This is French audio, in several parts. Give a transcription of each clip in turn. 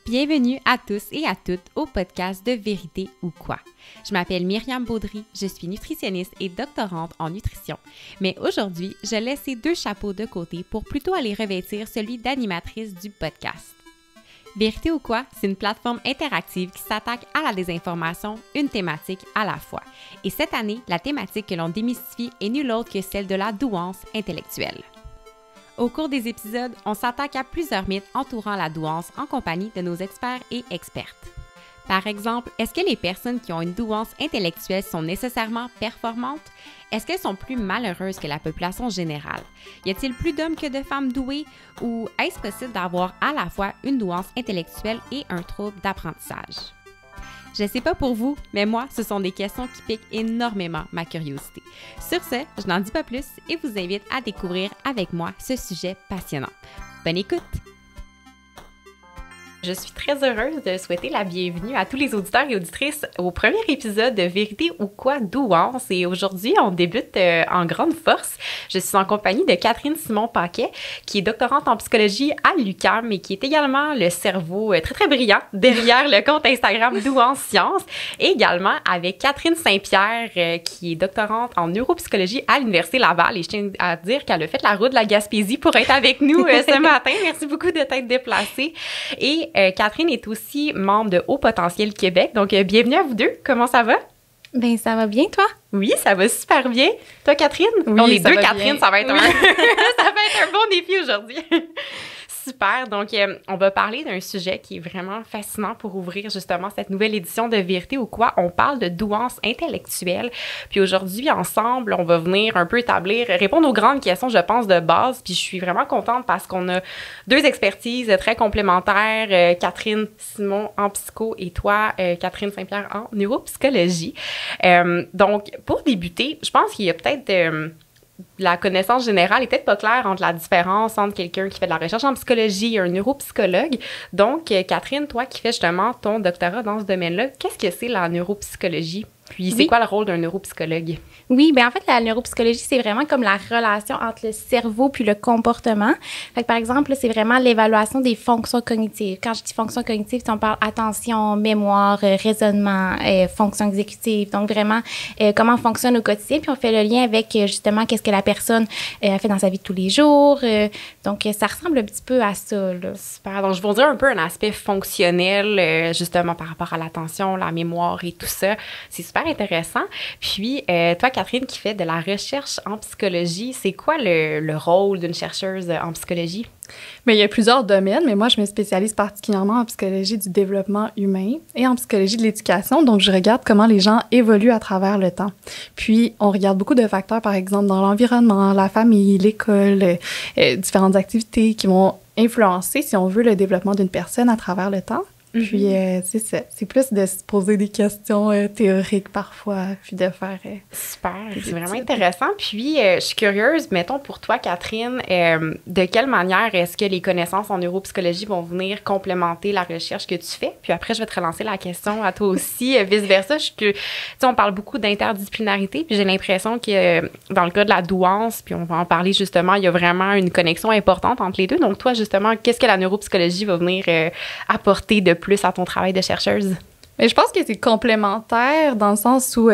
Bienvenue à tous et à toutes au podcast de Vérité ou quoi. Je m'appelle Myriam Baudry, je suis nutritionniste et doctorante en nutrition. Mais aujourd'hui, je laisse ces deux chapeaux de côté pour plutôt aller revêtir celui d'animatrice du podcast. Vérité ou quoi, c'est une plateforme interactive qui s'attaque à la désinformation, une thématique à la fois. Et cette année, la thématique que l'on démystifie est nulle autre que celle de la douance intellectuelle. Au cours des épisodes, on s'attaque à plusieurs mythes entourant la douance en compagnie de nos experts et expertes. Par exemple, est-ce que les personnes qui ont une douance intellectuelle sont nécessairement performantes? Est-ce qu'elles sont plus malheureuses que la population générale? Y a-t-il plus d'hommes que de femmes douées? Ou est-ce possible d'avoir à la fois une douance intellectuelle et un trouble d'apprentissage? Je sais pas pour vous, mais moi, ce sont des questions qui piquent énormément ma curiosité. Sur ce, je n'en dis pas plus et vous invite à découvrir avec moi ce sujet passionnant. Bonne écoute! Je suis très heureuse de souhaiter la bienvenue à tous les auditeurs et auditrices au premier épisode de Vérité ou quoi douance. Et aujourd'hui, on débute en grande force. Je suis en compagnie de Catherine Simon-Paquet, qui est doctorante en psychologie à l'UQAM et qui est également le cerveau très, très brillant derrière le compte Instagram Douance Science. Et également avec Catherine Saint-Pierre, qui est doctorante en neuropsychologie à l'Université Laval. Et je tiens à dire qu'elle a fait la route de la Gaspésie pour être avec nous ce matin. Merci beaucoup de t'être déplacée. Et Catherine est aussi membre de Haut Potentiel Québec. Donc, bienvenue à vous deux. Comment ça va? Ben, ça va bien, toi? Oui, ça va super bien. Toi, Catherine? Oui, on est deux va Catherine, bien. ça va être ça va être un bon défi aujourd'hui. Super. Donc, on va parler d'un sujet qui est vraiment fascinant pour ouvrir justement cette nouvelle édition de Vérité ou quoi. On parle de douance intellectuelle. Puis aujourd'hui, ensemble, on va venir un peu répondre aux grandes questions, je pense, de base. Puis je suis vraiment contente parce qu'on a deux expertises très complémentaires. Catherine Simon en psycho et toi, Catherine Saint-Pierre en neuropsychologie. Donc, pour débuter, je pense qu'il y a peut-être... la connaissance générale est peut-être pas claire entre la différence entre quelqu'un qui fait de la recherche en psychologie et un neuropsychologue. Donc, Catherine, toi qui fais justement ton doctorat dans ce domaine-là, qu'est-ce que c'est la neuropsychologie? Puis, c'est quoi le rôle d'un neuropsychologue? Oui, bien en fait, la neuropsychologie, c'est vraiment comme la relation entre le cerveau puis le comportement. Fait que, par exemple, là, c'est vraiment l'évaluation des fonctions cognitives. Quand je dis fonctions cognitives, on parle attention, mémoire, raisonnement, fonctions exécutives. Donc, vraiment, comment on fonctionne au quotidien. Puis, on fait le lien avec, justement, qu'est-ce que la personne fait dans sa vie de tous les jours. Donc, ça ressemble un petit peu à ça, là. Super. Donc, je vais vous dire un peu un aspect fonctionnel, justement, par rapport à l'attention, la mémoire et tout ça. C'est super intéressant. Puis, toi, Catherine, qui fait de la recherche en psychologie, c'est quoi le rôle d'une chercheuse en psychologie? Mais il y a plusieurs domaines, mais moi, je me spécialise particulièrement en psychologie du développement humain et en psychologie de l'éducation. Donc, je regarde comment les gens évoluent à travers le temps. Puis, on regarde beaucoup de facteurs, par exemple, dans l'environnement, la famille, l'école, différentes activités qui vont influencer, si on veut, le développement d'une personne à travers le temps. Puis, c'est plus de se poser des questions théoriques parfois, puis de faire... Super, c'est vraiment intéressant. Puis, je suis curieuse, mettons pour toi, Catherine, de quelle manière est-ce que les connaissances en neuropsychologie vont venir complémenter la recherche que tu fais? Puis après, je vais te relancer la question à toi aussi, vice-versa. On parle beaucoup d'interdisciplinarité, puis j'ai l'impression que dans le cas de la douance, puis on va en parler justement, il y a vraiment une connexion importante entre les deux. Donc, toi, justement, qu'est-ce que la neuropsychologie va venir apporter de plus à ton travail de chercheuse? Mais je pense que c'est complémentaire dans le sens où,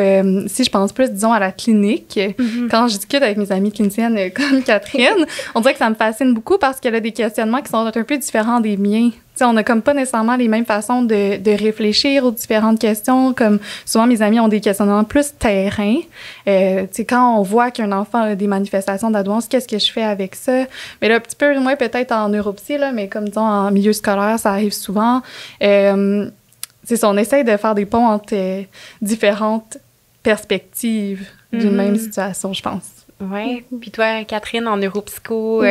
si je pense plus, disons, à la clinique, quand je discute avec mes amies cliniciennes comme Catherine, on dirait que ça me fascine beaucoup parce qu'elle a des questionnements qui sont un peu différents des miens. T'sais, on n'a comme pas nécessairement les mêmes façons de réfléchir aux différentes questions. Comme souvent, mes amis ont des questionnements plus terrain. Quand on voit qu'un enfant a des manifestations de la douance, qu'est-ce que je fais avec ça? Mais là, un petit peu moins peut-être en neuropsy, là, mais comme disons en milieu scolaire, ça arrive souvent. C'est ça, on essaye de faire des ponts entre différentes perspectives d'une même situation, je pense. Oui. Puis toi, Catherine, en neuropsycho,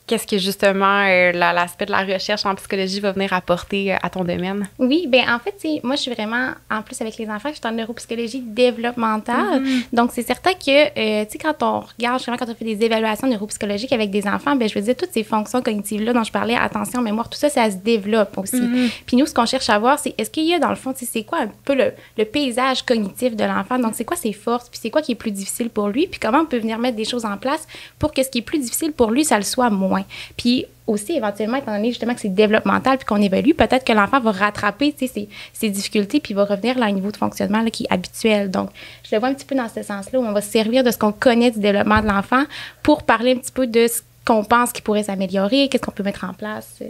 qu'est-ce que justement l'aspect de la recherche en psychologie va venir apporter à ton domaine? Oui, bien en fait, moi, je suis vraiment, en plus avec les enfants, je suis en neuropsychologie développementale. Donc, c'est certain que, tu sais, quand on regarde, justement, quand on fait des évaluations neuropsychologiques avec des enfants, bien, je veux dire, toutes ces fonctions cognitives-là dont je parlais, attention, mémoire, tout ça, ça se développe aussi. Puis nous, ce qu'on cherche à voir, c'est est-ce qu'il y a, dans le fond, tu sais, c'est quoi un peu le paysage cognitif de l'enfant? Donc, c'est quoi ses forces? Puis c'est quoi qui est plus difficile pour lui? Puis comment on peut venir mettre des choses en place pour que ce qui est plus difficile pour lui, ça le soit moins? moins. Puis aussi, éventuellement, étant donné justement que c'est développemental puis qu'on évolue, peut-être que l'enfant va rattraper ses difficultés puis va revenir là, à un niveau de fonctionnement là, qui est habituel. Donc, je le vois un petit peu dans ce sens-là où on va se servir de ce qu'on connaît du développement de l'enfant pour parler un petit peu de ce qu'on pense qui pourrait s'améliorer, qu'est-ce qu'on peut mettre en place.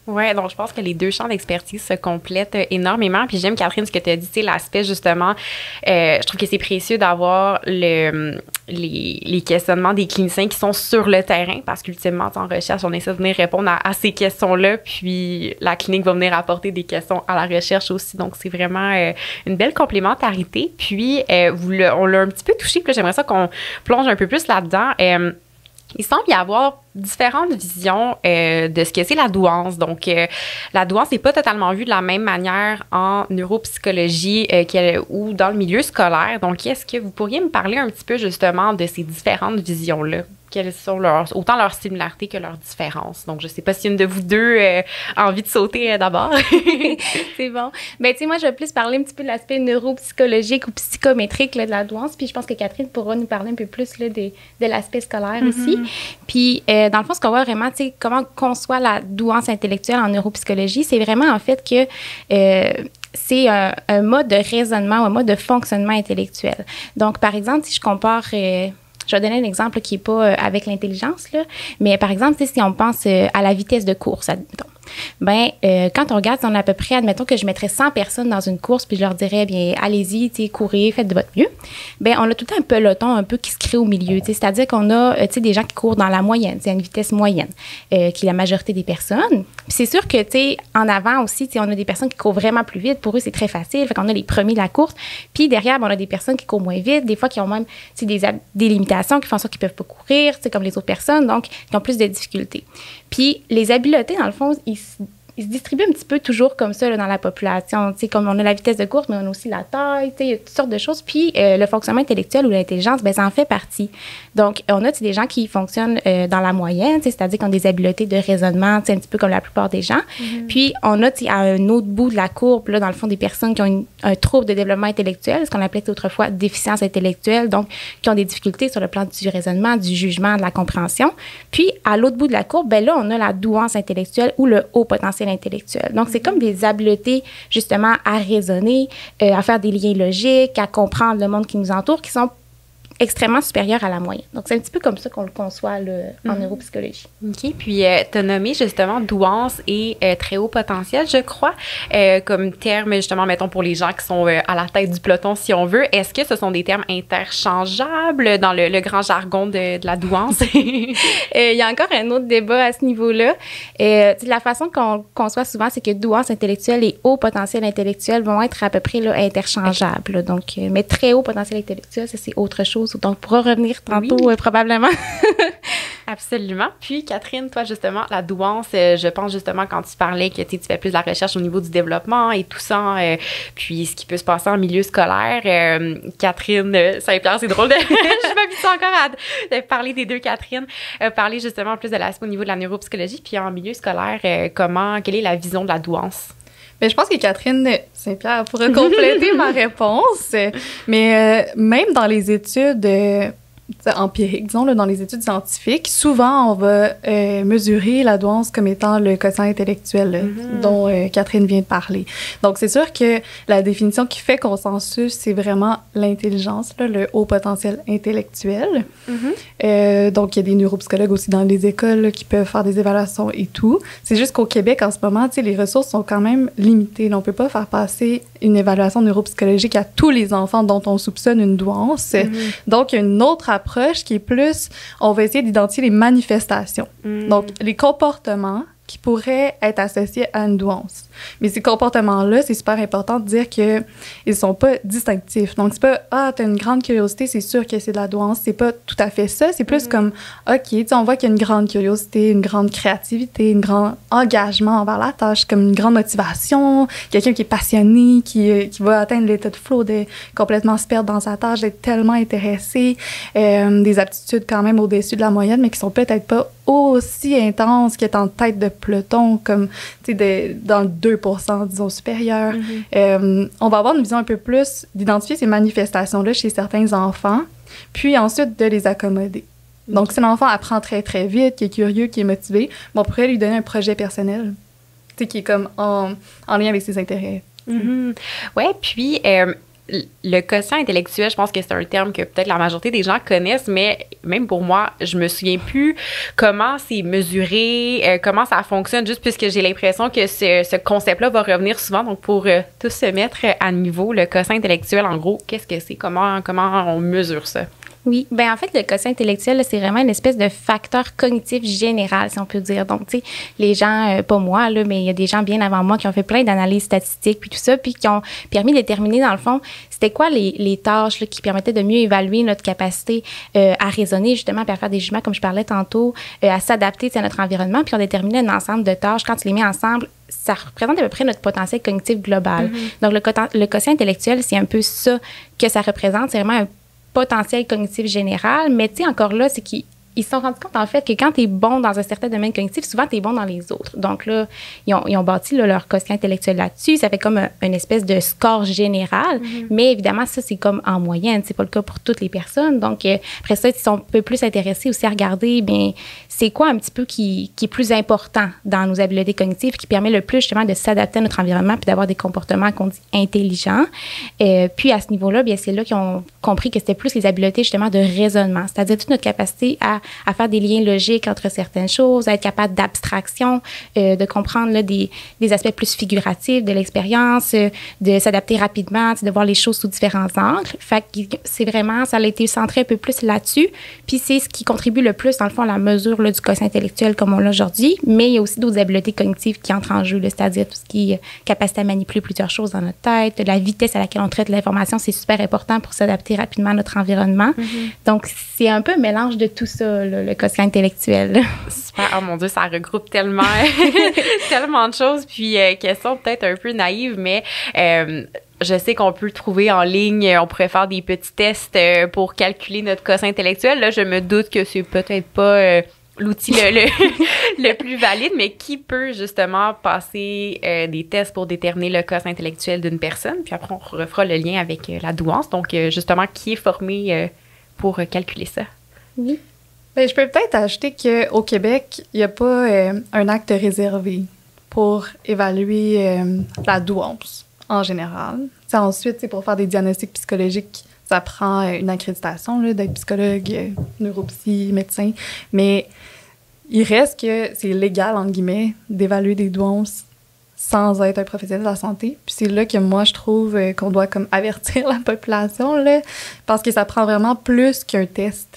Oui, donc je pense que les deux champs d'expertise se complètent énormément. Puis j'aime, Catherine, ce que tu as dit, tu sais, l'aspect justement, je trouve que c'est précieux d'avoir les questionnements des cliniciens qui sont sur le terrain parce qu'ultimement, en recherche, on essaie de venir répondre à ces questions-là. Puis la clinique va venir apporter des questions à la recherche aussi. Donc c'est vraiment une belle complémentarité. Puis on l'a un petit peu touché. Puis là, j'aimerais ça qu'on plonge un peu plus là-dedans. Il semble y avoir différentes visions de ce que c'est la douance. Donc, la douance n'est pas totalement vue de la même manière en neuropsychologie ou dans le milieu scolaire. Donc, est-ce que vous pourriez me parler un petit peu justement de ces différentes visions-là? Quelles sont autant leurs similarités que leurs différences? Donc, je ne sais pas si une de vous deux a envie de sauter d'abord. C'est bon. Ben, tu sais, moi, je vais plus parler un petit peu de l'aspect neuropsychologique ou psychométrique là, de la douance. Puis, je pense que Catherine pourra nous parler un peu plus là, de l'aspect scolaire aussi. Puis, dans le fond, ce qu'on voit vraiment, tu sais, comment on conçoit la douance intellectuelle en neuropsychologie, c'est vraiment en fait que c'est un mode de raisonnement ou un mode de fonctionnement intellectuel. Donc, par exemple, si je compare... je vais donner un exemple qui n'est pas avec l'intelligence, là, mais par exemple, si on pense à la vitesse de course, admettons. Ben, quand on regarde, on a à peu près, admettons que je mettrais 100 personnes dans une course, puis je leur dirais, bien, allez-y, courez, faites de votre mieux. Ben, on a tout le temps un peloton un peu qui se crée au milieu, c'est-à-dire qu'on a, des gens qui courent dans la moyenne, c'est une vitesse moyenne, qui est la majorité des personnes. Puis c'est sûr que, en avant aussi, on a des personnes qui courent vraiment plus vite. Pour eux, c'est très facile. Fait qu'on a les premiers de la course. Puis derrière, on a des personnes qui courent moins vite, des fois qui ont même, des limitations qui font en sorte qu'ils peuvent pas courir, comme les autres personnes, donc qui ont plus de difficultés. Puis les habiletés, dans le fond, ils se distribuent un petit peu toujours comme ça là, dans la population. Comme on a la vitesse de course, mais on a aussi la taille, il y a toutes sortes de choses. Puis le fonctionnement intellectuel ou l'intelligence, ben ça en fait partie. Donc, on a des gens qui fonctionnent dans la moyenne, c'est-à-dire qui ont des habiletés de raisonnement, un petit peu comme la plupart des gens. Puis, on a à un autre bout de la courbe, là, dans le fond, des personnes qui ont un trouble de développement intellectuel, ce qu'on appelait autrefois déficience intellectuelle, donc qui ont des difficultés sur le plan du raisonnement, du jugement, de la compréhension. Puis, à l'autre bout de la courbe, ben là, on a la douance intellectuelle ou le haut potentiel intellectuel. Donc, c'est comme des habiletés, justement, à raisonner, à faire des liens logiques, à comprendre le monde qui nous entoure, qui sont extrêmement supérieures à la moyenne. Donc, c'est un petit peu comme ça qu'on le conçoit là, en neuropsychologie. OK. Puis, tu as nommé justement douance et très haut potentiel, je crois, comme terme, justement, mettons, pour les gens qui sont à la tête du peloton, si on veut. Est-ce que ce sont des termes interchangeables dans le grand jargon de la douance? Il y a encore un autre débat à ce niveau-là. La façon qu'on conçoit souvent, c'est que douance intellectuelle et haut potentiel intellectuel vont être à peu près là, interchangeables. Là. Donc, mais très haut potentiel intellectuel, ça, c'est autre chose. Donc, on pourra revenir tantôt, probablement. Absolument. Puis, Catherine, toi, justement, la douance, je pense justement quand tu parlais que tu fais plus de la recherche au niveau du développement et tout ça, puis ce qui peut se passer en milieu scolaire. Catherine Saint-Pierre, c'est drôle, je m'habitue encore à parler des deux Catherine, parler justement plus de l'aspect au niveau de la neuropsychologie, puis en milieu scolaire, quelle est la vision de la douance? Mais je pense que Catherine Saint-Pierre pourrait compléter ma réponse. Mais même dans les études empiriques, disons, là, dans les études scientifiques, souvent, on va mesurer la douance comme étant le quotient intellectuel dont Catherine vient de parler. Donc, c'est sûr que la définition qui fait consensus, c'est vraiment l'intelligence, là, le haut potentiel intellectuel. Donc, il y a des neuropsychologues aussi dans les écoles là, qui peuvent faire des évaluations et tout. C'est juste qu'au Québec, en ce moment, les ressources sont quand même limitées. Là, on ne peut pas faire passer une évaluation neuropsychologique à tous les enfants dont on soupçonne une douance. Donc, il y a une autre approche qui est plus, on va essayer d'identifier les manifestations. Donc, les comportements qui pourraient être associés à une douance. Mais ces comportements-là, c'est super important de dire qu'ils ne sont pas distinctifs. Donc, c'est pas « Ah, t'as une grande curiosité, c'est sûr que c'est de la douance ». C'est pas tout à fait ça. C'est plus comme « OK, on voit qu'il y a une grande curiosité, une grande créativité, un grand engagement envers la tâche, comme une grande motivation, quelqu'un qui est passionné, qui va atteindre l'état de flow, de complètement se perdre dans sa tâche, d'être tellement intéressé, des aptitudes quand même au-dessus de la moyenne, mais qui sont peut-être pas aussi intenses qu'être en tête de peloton, comme dans le 2%, disons, supérieur. On va avoir une vision un peu plus d'identifier ces manifestations-là chez certains enfants, puis ensuite de les accommoder. Donc, si l'enfant apprend très, très vite, qui est curieux, qui est motivé, on pourrait lui donner un projet personnel, tu sais, qui est comme en lien avec ses intérêts. Oui, puis le quotient intellectuel, je pense que c'est un terme que peut-être la majorité des gens connaissent, mais même pour moi, je me souviens plus comment c'est mesuré, comment ça fonctionne, juste puisque j'ai l'impression que ce concept-là va revenir souvent. Donc, pour tous se mettre à niveau, le quotient intellectuel, en gros, qu'est-ce que c'est? Comment on mesure ça? Oui, bien en fait, le quotient intellectuel, là, c'est vraiment une espèce de facteur cognitif général, si on peut dire. Donc, tu sais, les gens, pas moi, là, mais il y a des gens bien avant moi qui ont fait plein d'analyses statistiques, puis tout ça, puis qui ont permis de déterminer, dans le fond, c'était quoi les tâches là, qui permettaient de mieux évaluer notre capacité à raisonner, justement, puis à faire des jugements, comme je parlais tantôt, à s'adapter à notre environnement, puis on déterminait un ensemble de tâches. Quand tu les mets ensemble, ça représente à peu près notre potentiel cognitif global. Donc, le quotient intellectuel, c'est un peu ça que ça représente. C'est vraiment un potentiel cognitif général, mais tu sais, encore là, c'est qu'ils se sont rendus compte, en fait, que quand tu es bon dans un certain domaine cognitif, souvent, tu es bon dans les autres. Donc là, ils ont bâti là, leur quotient intellectuel là-dessus. Ça fait comme une espèce de score général, mais évidemment, ça, c'est comme en moyenne. C'est pas le cas pour toutes les personnes. Donc, après ça, ils sont un peu plus intéressés aussi à regarder, bien, c'est quoi un petit peu qui est plus important dans nos habiletés cognitives, qui permet le plus, justement, de s'adapter à notre environnement puis d'avoir des comportements qu'on dit intelligents. Puis, à ce niveau-là, bien, c'est là qu'ils ont compris que c'était plus les habiletés, justement, de raisonnement, c'est-à-dire toute notre capacité à faire des liens logiques entre certaines choses, à être capable d'abstraction, de comprendre là, des aspects plus figuratifs de l'expérience, de s'adapter rapidement, de voir les choses sous différents angles. Fait que c'est vraiment, ça a été centré un peu plus là-dessus. Puis c'est ce qui contribue le plus, dans le fond, à la mesure là, du quotient intellectuel comme on l'a aujourd'hui. Mais il y a aussi d'autres habiletés cognitives qui entrent en jeu, là, c'est-à-dire tout ce qui est capacité à manipuler plusieurs choses dans notre tête, la vitesse à laquelle on traite l'information, c'est super important pour s'adapter rapidement à notre environnement. Donc, c'est un peu un mélange de tout ça, là, le quotient intellectuel. Super. Oh mon Dieu, ça regroupe tellement, tellement de choses. Puis, question peut-être un peu naïve, mais je sais qu'on peut le trouver en ligne. On pourrait faire des petits tests pour calculer notre quotient intellectuel. Là, je me doute que c'est peut-être pas l'outil le plus valide, mais qui peut justement passer des tests pour déterminer le quotient intellectuel d'une personne? Puis après, on refera le lien avec la douance. Donc, justement, qui est formé pour calculer ça? Oui. Bien, je peux peut-être ajouter qu'au Québec, il n'y a pas un acte réservé pour évaluer la douance en général. T'sais, ensuite, pour faire des diagnostics psychologiques, ça prend une accréditation là, d'être psychologue, neuropsy, médecin. Mais il reste que c'est légal, entre guillemets, d'évaluer des douances sans être un professionnel de la santé. Puis c'est là que moi, je trouve qu'on doit comme avertir la population, là, parce que ça prend vraiment plus qu'un test.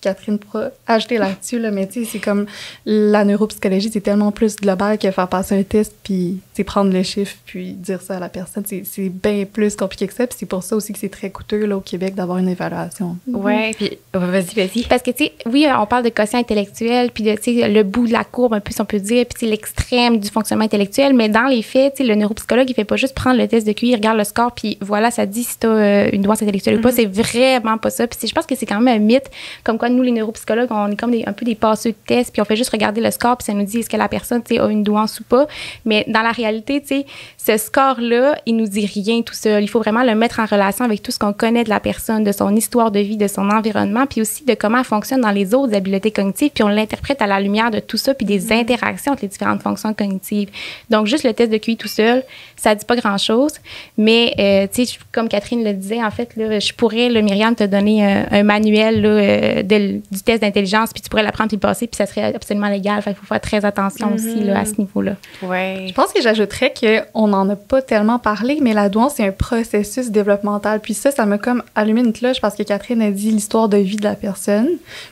Catherine pourra ajouter là-dessus, là, mais tu sais, c'est comme la neuropsychologie, c'est tellement plus global que faire passer un test, puis prendre le chiffre, puis dire ça à la personne. C'est bien plus compliqué que ça, puis c'est pour ça aussi que c'est très coûteux là, au Québec d'avoir une évaluation. Ouais, puis vas-y. Parce que, tu sais, oui, on parle de quotient intellectuel, puis de, tu sais, le bout de la courbe, un peu, si on peut dire, puis l'extrême du fonctionnement intellectuel, mais dans les faits, tu sais, le neuropsychologue, il fait pas juste prendre le test de QI, il regarde le score, puis voilà, ça dit si t'as une douance intellectuelle ou pas. C'est vraiment pas ça. Puis je pense que c'est quand même un mythe, comme quoi nous, les neuropsychologues, on est comme un peu des passeux de tests, puis on fait juste regarder le score, puis ça nous dit est-ce que la personne, tu sais, a une douance ou pas. Mais dans la réalité, tu sais, ce score-là, il nous dit rien tout seul. Il faut vraiment le mettre en relation avec tout ce qu'on connaît de la personne, de son histoire de vie, de son environnement, puis aussi de comment elle fonctionne dans les autres habiletés cognitives, puis on l'interprète à la lumière de tout ça, puis des interactions entre les différentes fonctions cognitives. Donc, juste le test de QI tout seul, ça dit pas grand-chose, mais, tu sais, comme Catherine le disait, en fait, là, je pourrais, là, Myriam, te donner un manuel là, du test d'intelligence, puis tu pourrais l'apprendre puis le passer, puis ça serait absolument légal. Fait qu'il faut faire très attention aussi là, à ce niveau-là. Ouais. Je pense que j'ajouterais qu'on n'en a pas tellement parlé, mais la douance, c'est un processus développemental. Puis ça m'a comme allumé une cloche parce que Catherine a dit l'histoire de vie de la personne.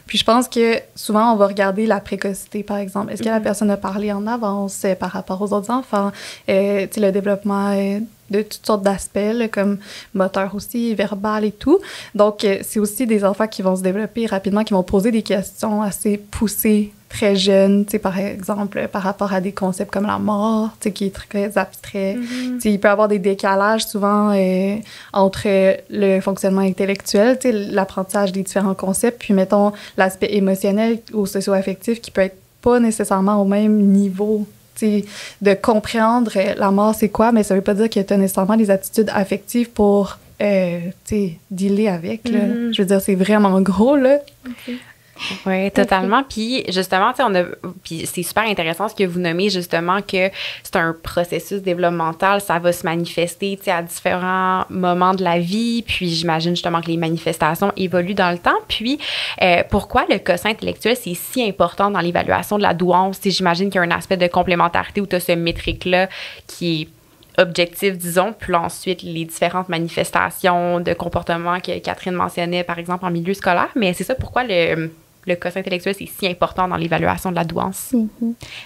Puis je pense que souvent, on va regarder la précocité, par exemple. Est-ce que la personne a parlé en avance par rapport aux autres enfants? Tu sais, le développement de toutes sortes d'aspects, là, comme moteur aussi, verbal et tout. Donc, c'est aussi des enfants qui vont se développer rapidement, qui vont poser des questions assez poussées, très jeunes, tu sais, par exemple, par rapport à des concepts comme la mort, tu sais, qui est très abstrait. Tu sais, il peut y avoir des décalages souvent entre le fonctionnement intellectuel, tu sais, l'apprentissage des différents concepts, puis, mettons, l'aspect émotionnel ou socio-affectif qui peut être pas nécessairement au même niveau de comprendre la mort, c'est quoi, mais ça veut pas dire que tu as nécessairement des attitudes affectives pour dealer avec. Là. Je veux dire, c'est vraiment gros, là. Okay. Oui, totalement. Puis justement, tu sais, puis c'est super intéressant ce que vous nommez justement que c'est un processus développemental, ça va se manifester, tu sais, à différents moments de la vie. Puis j'imagine justement que les manifestations évoluent dans le temps. Puis pourquoi le quotient intellectuel c'est si important dans l'évaluation de la douance? Tu sais, j'imagine qu'il y a un aspect de complémentarité où tu as ce métrique-là qui est objectif, disons, puis là, ensuite, les différentes manifestations de comportement que Catherine mentionnait, par exemple, en milieu scolaire. Mais c'est ça, pourquoi le quotient intellectuel, c'est si important dans l'évaluation de la douance?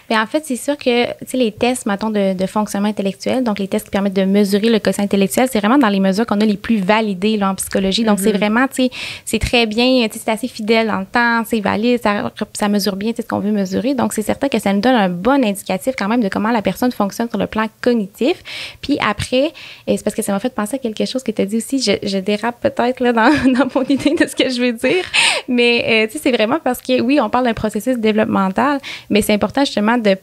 Bien, en fait, c'est sûr que, tu sais, les tests, mettons, de fonctionnement intellectuel, donc les tests qui permettent de mesurer le quotient intellectuel, c'est vraiment dans les mesures qu'on a les plus validées là, en psychologie. Donc, c'est vraiment, tu sais, c'est très bien, tu sais, c'est assez fidèle dans le temps, c'est valide, ça mesure bien, tu sais, ce qu'on veut mesurer. Donc, c'est certain que ça nous donne un bon indicatif quand même de comment la personne fonctionne sur le plan cognitif. Puis après, c'est parce que ça m'a fait penser à quelque chose que tu as dit aussi, je dérape peut-être là dans mon idée de ce que je veux dire, mais, tu sais, c'est vraiment parce que, oui, on parle d'un processus développemental, mais c'est important justement de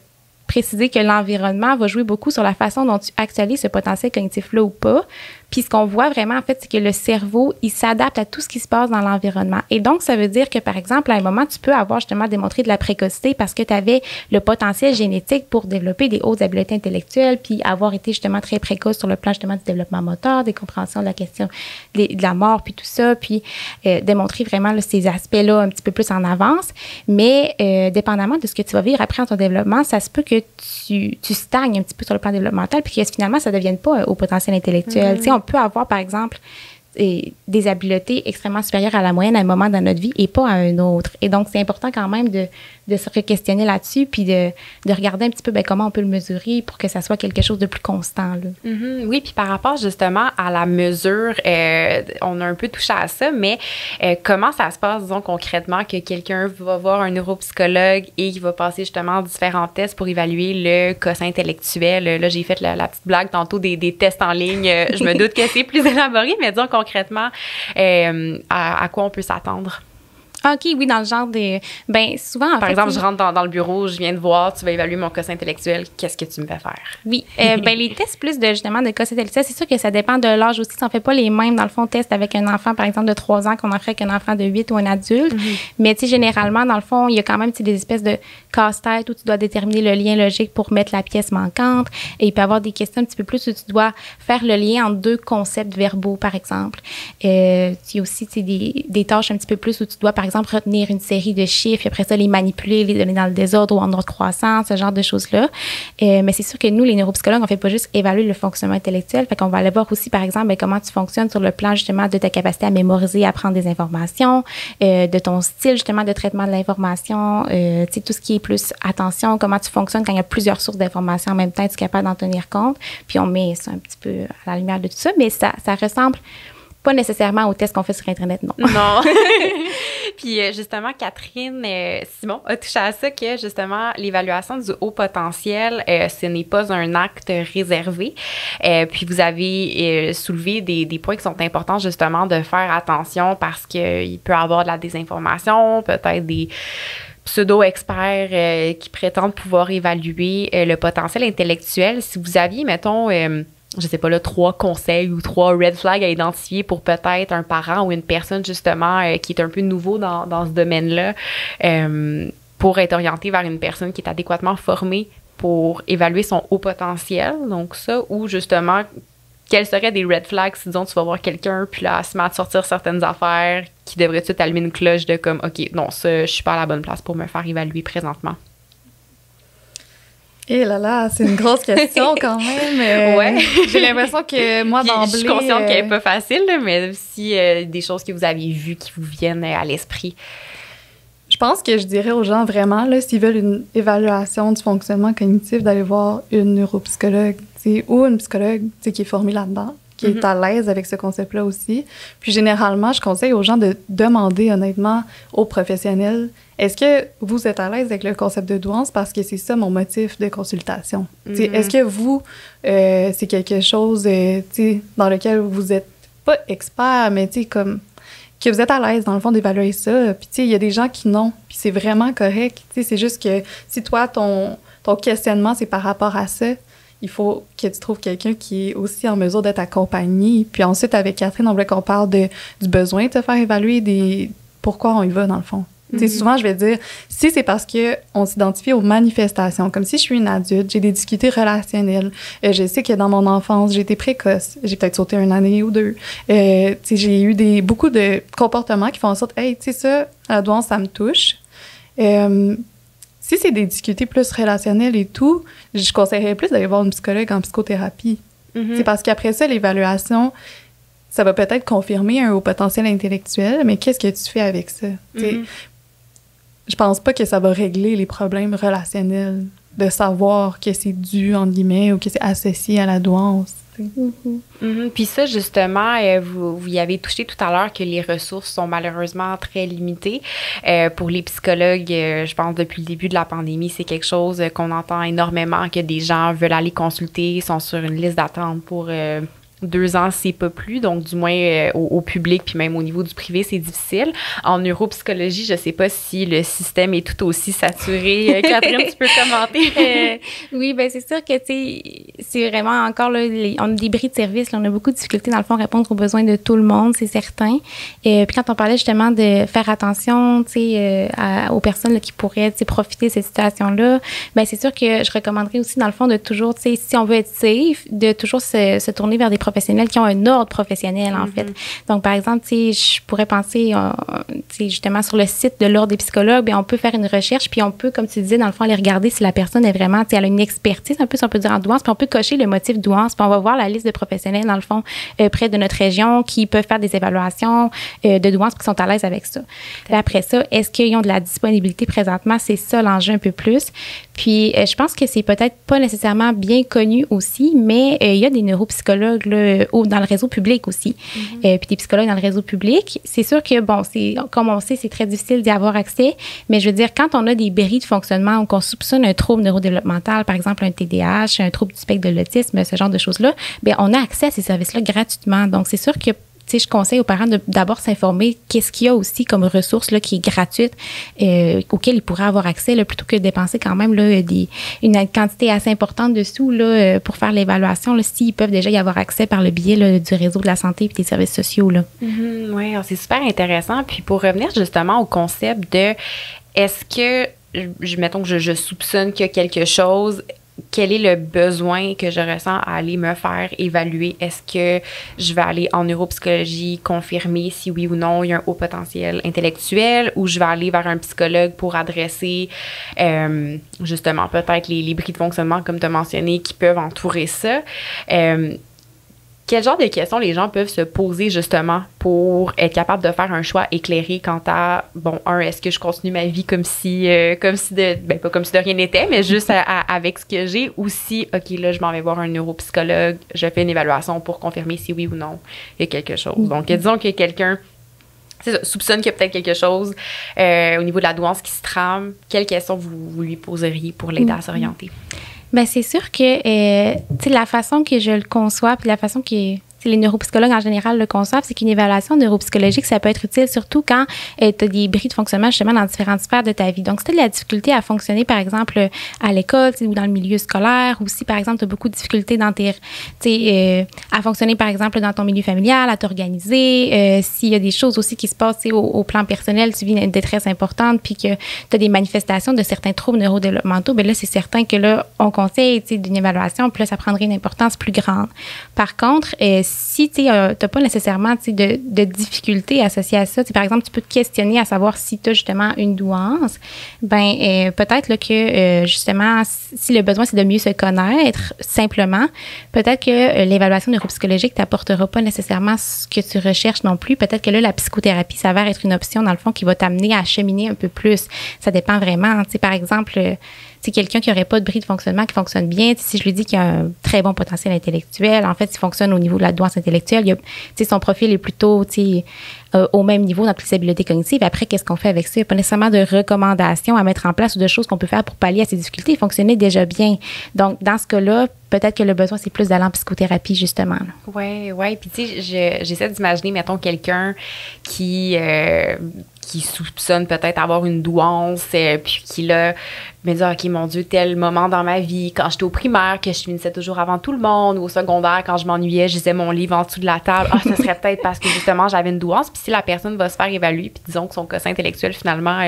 préciser que l'environnement va jouer beaucoup sur la façon dont tu actualises ce potentiel cognitif-là ou pas. Puis ce qu'on voit vraiment, en fait, c'est que le cerveau, il s'adapte à tout ce qui se passe dans l'environnement. Et donc, ça veut dire que, par exemple, à un moment, tu peux avoir justement démontré de la précocité parce que tu avais le potentiel génétique pour développer des hautes habiletés intellectuelles, puis avoir été justement très précoce sur le plan justement du développement moteur, des compréhensions de la question de la mort, puis tout ça, puis démontrer vraiment là, ces aspects-là un petit peu plus en avance. Mais dépendamment de ce que tu vas vivre après dans ton développement, ça se peut que tu stagnes un petit peu sur le plan développemental, puis que finalement, ça ne devienne pas au potentiel intellectuel. Tu sais, on peut avoir, par exemple, des habiletés extrêmement supérieures à la moyenne à un moment dans notre vie et pas à un autre. Et donc, c'est important quand même de se questionner là-dessus puis de regarder un petit peu comment on peut le mesurer pour que ça soit quelque chose de plus constant. Là. Oui, puis par rapport justement à la mesure, on a un peu touché à ça, mais comment ça se passe, disons, concrètement, que quelqu'un va voir un neuropsychologue et qu'il va passer justement différents tests pour évaluer le quotient intellectuel. Là, j'ai fait la petite blague tantôt des tests en ligne. Je me doute que c'est plus élaboré, mais disons concrètement, à quoi on peut s'attendre? OK, oui, dans le genre de... Bien, souvent, Par exemple, je rentre dans le bureau, je viens te voir, tu vas évaluer mon quotient intellectuel. Qu'est-ce que tu me fais faire? Oui. Bien, les tests plus de, justement, de quotient intellectuel, c'est sûr que ça dépend de l'âge aussi. On ne fait pas les mêmes, dans le fond, tests avec un enfant, par exemple, de 3 ans qu'on en ferait avec un enfant de 8 ou un adulte. Mais, tu sais, généralement, dans le fond, il y a quand même des espèces de casse-tête où tu dois déterminer le lien logique pour mettre la pièce manquante. Et il peut y avoir des questions un petit peu plus où tu dois faire le lien entre 2 concepts verbaux, par exemple. Il y a aussi, tu sais, des tâches un petit peu plus où tu dois, par exemple, retenir une série de chiffres, et après ça, les manipuler, les donner dans le désordre ou en ordre croissant, ce genre de choses-là. Mais c'est sûr que nous, les neuropsychologues, on ne fait pas juste évaluer le fonctionnement intellectuel, fait qu'on va aller voir aussi, par exemple, comment tu fonctionnes sur le plan, justement, de ta capacité à mémoriser, à apprendre des informations, de ton style, justement, de traitement de l'information, tu sais, tout ce qui est plus attention, comment tu fonctionnes quand il y a plusieurs sources d'informations en même temps, tu es capable d'en tenir compte. Puis on met ça un petit peu à la lumière de tout ça, mais ça ressemble pas nécessairement aux tests qu'on fait sur Internet, non. Non. Puis justement, Catherine Simon a touché à ça que justement, l'évaluation du haut potentiel, ce n'est pas un acte réservé. Puis vous avez soulevé des points qui sont importants justement de faire attention parce qu'il peut y avoir de la désinformation, peut-être des pseudo-experts qui prétendent pouvoir évaluer le potentiel intellectuel. Si vous aviez, mettons, je sais pas là, 3 conseils ou 3 red flags à identifier pour peut-être un parent ou une personne justement qui est un peu nouveau dans ce domaine-là pour être orienté vers une personne qui est adéquatement formée pour évaluer son haut potentiel. Donc ça, ou justement, quels seraient des red flags si, disons, tu vas voir quelqu'un puis là, elle se met à te sortir certaines affaires qui devraient tout de suite allumer une cloche de comme, OK, non, ça, je suis pas à la bonne place pour me faire évaluer présentement. Eh là là, c'est une grosse question quand même. Ouais. J'ai l'impression que moi, d'emblée... Je suis consciente qu'elle n'est pas facile, mais si des choses que vous avez vues qui vous viennent à l'esprit. Je pense que je dirais aux gens vraiment, là, s'ils veulent une évaluation du fonctionnement cognitif, d'aller voir une neuropsychologue ou une psychologue qui est formée là-dedans, qui est à l'aise avec ce concept-là aussi. Puis généralement, je conseille aux gens de demander honnêtement aux professionnels, est-ce que vous êtes à l'aise avec le concept de douance? Parce que c'est ça mon motif de consultation. Est-ce que vous, c'est quelque chose dans lequel vous n'êtes pas expert, mais comme que vous êtes à l'aise, dans le fond, d'évaluer ça. Puis il y a des gens qui non, puis c'est vraiment correct. C'est juste que si toi, ton questionnement, c'est par rapport à ça, il faut que tu trouves quelqu'un qui est aussi en mesure d'être accompagné. Puis ensuite, avec Catherine, on voulait qu'on parle du besoin de te faire évaluer, pourquoi on y va, dans le fond. Souvent, je vais dire, si c'est parce qu'on s'identifie aux manifestations, comme si je suis une adulte, j'ai des difficultés relationnelles, je sais que dans mon enfance, j'ai été précoce, j'ai peut-être sauté une année ou deux, j'ai eu beaucoup de comportements qui font en sorte, hey, tu sais ça, la douance, ça me touche. Si c'est des difficultés plus relationnelles et tout, je conseillerais plus d'aller voir une psychologue en psychothérapie. C'est parce qu'après ça, l'évaluation, ça va peut-être confirmer un haut potentiel intellectuel, mais qu'est-ce que tu fais avec ça? Je pense pas que ça va régler les problèmes relationnels de savoir que c'est dû, entre guillemets, ou que c'est associé à la douance. Puis ça, justement, vous y avez touché tout à l'heure que les ressources sont malheureusement très limitées. Pour les psychologues, je pense depuis le début de la pandémie, c'est quelque chose qu'on entend énormément, que des gens veulent aller consulter, sont sur une liste d'attente pour 2 ans, c'est pas plus. Donc, du moins, au public, puis même au niveau du privé, c'est difficile. En neuropsychologie, je sais pas si le système est tout aussi saturé. Catherine, tu peux commenter? Oui, bien, c'est sûr que, tu sais, c'est vraiment encore, là, on a des bris de service, là, on a beaucoup de difficultés, dans le fond, à répondre aux besoins de tout le monde, c'est certain. Puis quand on parlait justement de faire attention, tu sais, aux personnes là, qui pourraient, tu sais, profiter de cette situation-là, bien, c'est sûr que je recommanderais aussi, dans le fond, de toujours, tu sais, si on veut être safe, de toujours se tourner vers des professionnels qui ont un ordre professionnel, en fait. Donc, par exemple, tu sais, je pourrais penser, tu sais, justement, sur le site de l'Ordre des psychologues, bien, on peut faire une recherche, puis on peut, comme tu disais, dans le fond, aller regarder si la personne est vraiment, tu sais, elle a une expertise, un peu, si on peut dire, en douance, puis on peut cocher le motif douance, puis on va voir la liste de professionnels, dans le fond, près de notre région, qui peuvent faire des évaluations de douance, qui sont à l'aise avec ça. Puis après ça, est-ce qu'ils ont de la disponibilité présentement? C'est ça l'enjeu un peu plus. Puis, je pense que c'est peut-être pas nécessairement bien connu aussi, mais il y a des neuropsychologues là, dans le réseau public aussi. Puis des psychologues dans le réseau public. C'est sûr que, bon, comme on sait, c'est très difficile d'y avoir accès, mais je veux dire, quand on a des bris de fonctionnement ou qu'on soupçonne un trouble neurodéveloppemental, par exemple un TDAH, un trouble du spectre de l'autisme, ce genre de choses-là, bien, on a accès à ces services-là gratuitement. Donc, c'est sûr que tu sais, je conseille aux parents de d'abord s'informer qu'est-ce qu'il y a aussi comme ressource là, qui est gratuite, auquel ils pourraient avoir accès, là, plutôt que de dépenser quand même là, une quantité assez importante de sous là, pour faire l'évaluation, là, s'ils peuvent déjà y avoir accès par le biais là, du réseau de la santé et des services sociaux. Oui, c'est super intéressant. Puis pour revenir justement au concept de est-ce que, mettons que je soupçonne qu'il y a quelque chose, quel est le besoin que je ressens à aller me faire évaluer? Est-ce que je vais aller en neuropsychologie confirmer si oui ou non il y a un haut potentiel intellectuel, ou je vais aller vers un psychologue pour adresser justement peut-être les bris de fonctionnement comme tu as mentionné qui peuvent entourer ça? Quel genre de questions les gens peuvent se poser justement pour être capable de faire un choix éclairé quant à, bon, est-ce que je continue ma vie comme si pas comme si de rien n'était, mais juste avec ce que j'ai, ou si, OK, là, je m'en vais voir un neuropsychologue, je fais une évaluation pour confirmer si oui ou non il y a quelque chose. Donc, disons que quelqu'un soupçonne qu'il y a peut-être quelque chose au niveau de la douance qui se trame, quelles questions vous lui poseriez pour l'aider à s'orienter? Bien, c'est sûr que, tu sais, la façon que je le conçois, puis la façon que les neuropsychologues en général le conçoivent, c'est qu'une évaluation neuropsychologique, ça peut être utile surtout quand tu as des bris de fonctionnement justement dans différentes sphères de ta vie. Donc, si tu as de la difficulté à fonctionner, par exemple, à l'école ou dans le milieu scolaire, ou si, par exemple, tu as beaucoup de difficultés dans à fonctionner, par exemple, dans ton milieu familial, à t'organiser, s'il y a des choses aussi qui se passent au plan personnel, tu vis une détresse importante, puis que tu as des manifestations de certains troubles neurodéveloppementaux, bien là, c'est certain que là, on conseille d'une évaluation, puis là, ça prendrait une importance plus grande. Par contre, si tu n'as pas nécessairement de difficultés associées à ça, par exemple, tu peux te questionner à savoir si tu as justement une douance, ben peut-être là, que justement, si le besoin, c'est de mieux se connaître simplement, peut-être que l'évaluation neuropsychologique t'apportera pas nécessairement ce que tu recherches non plus. Peut-être que là, la psychothérapie s'avère être une option, dans le fond, qui va t'amener à cheminer un peu plus. Ça dépend vraiment. Par exemple, c'est quelqu'un qui n'aurait pas de bris de fonctionnement, qui fonctionne bien. Si je lui dis qu'il a un très bon potentiel intellectuel, en fait, il fonctionne au niveau de la douance intellectuelle. Son profil est plutôt au même niveau dans toutes les habiletés cognitives. Après, qu'est-ce qu'on fait avec ça? Il n'y a pas nécessairement de recommandations à mettre en place ou de choses qu'on peut faire pour pallier à ces difficultés. Il fonctionnait déjà bien. Donc, dans ce cas-là, peut-être que le besoin, c'est plus d'aller en psychothérapie, justement. Oui. Puis, tu sais, j'essaie d'imaginer, mettons, quelqu'un qui qui soupçonne peut-être avoir une douance, puis qui là me dit, OK, mon Dieu, tel moment dans ma vie, quand j'étais au primaire, que je finissais toujours avant tout le monde, ou au secondaire, quand je m'ennuyais, je lisais mon livre en dessous de la table. Ah, ça serait peut-être parce que justement, j'avais une douance. Puis si la personne va se faire évaluer, puis disons que son quotient intellectuel, finalement,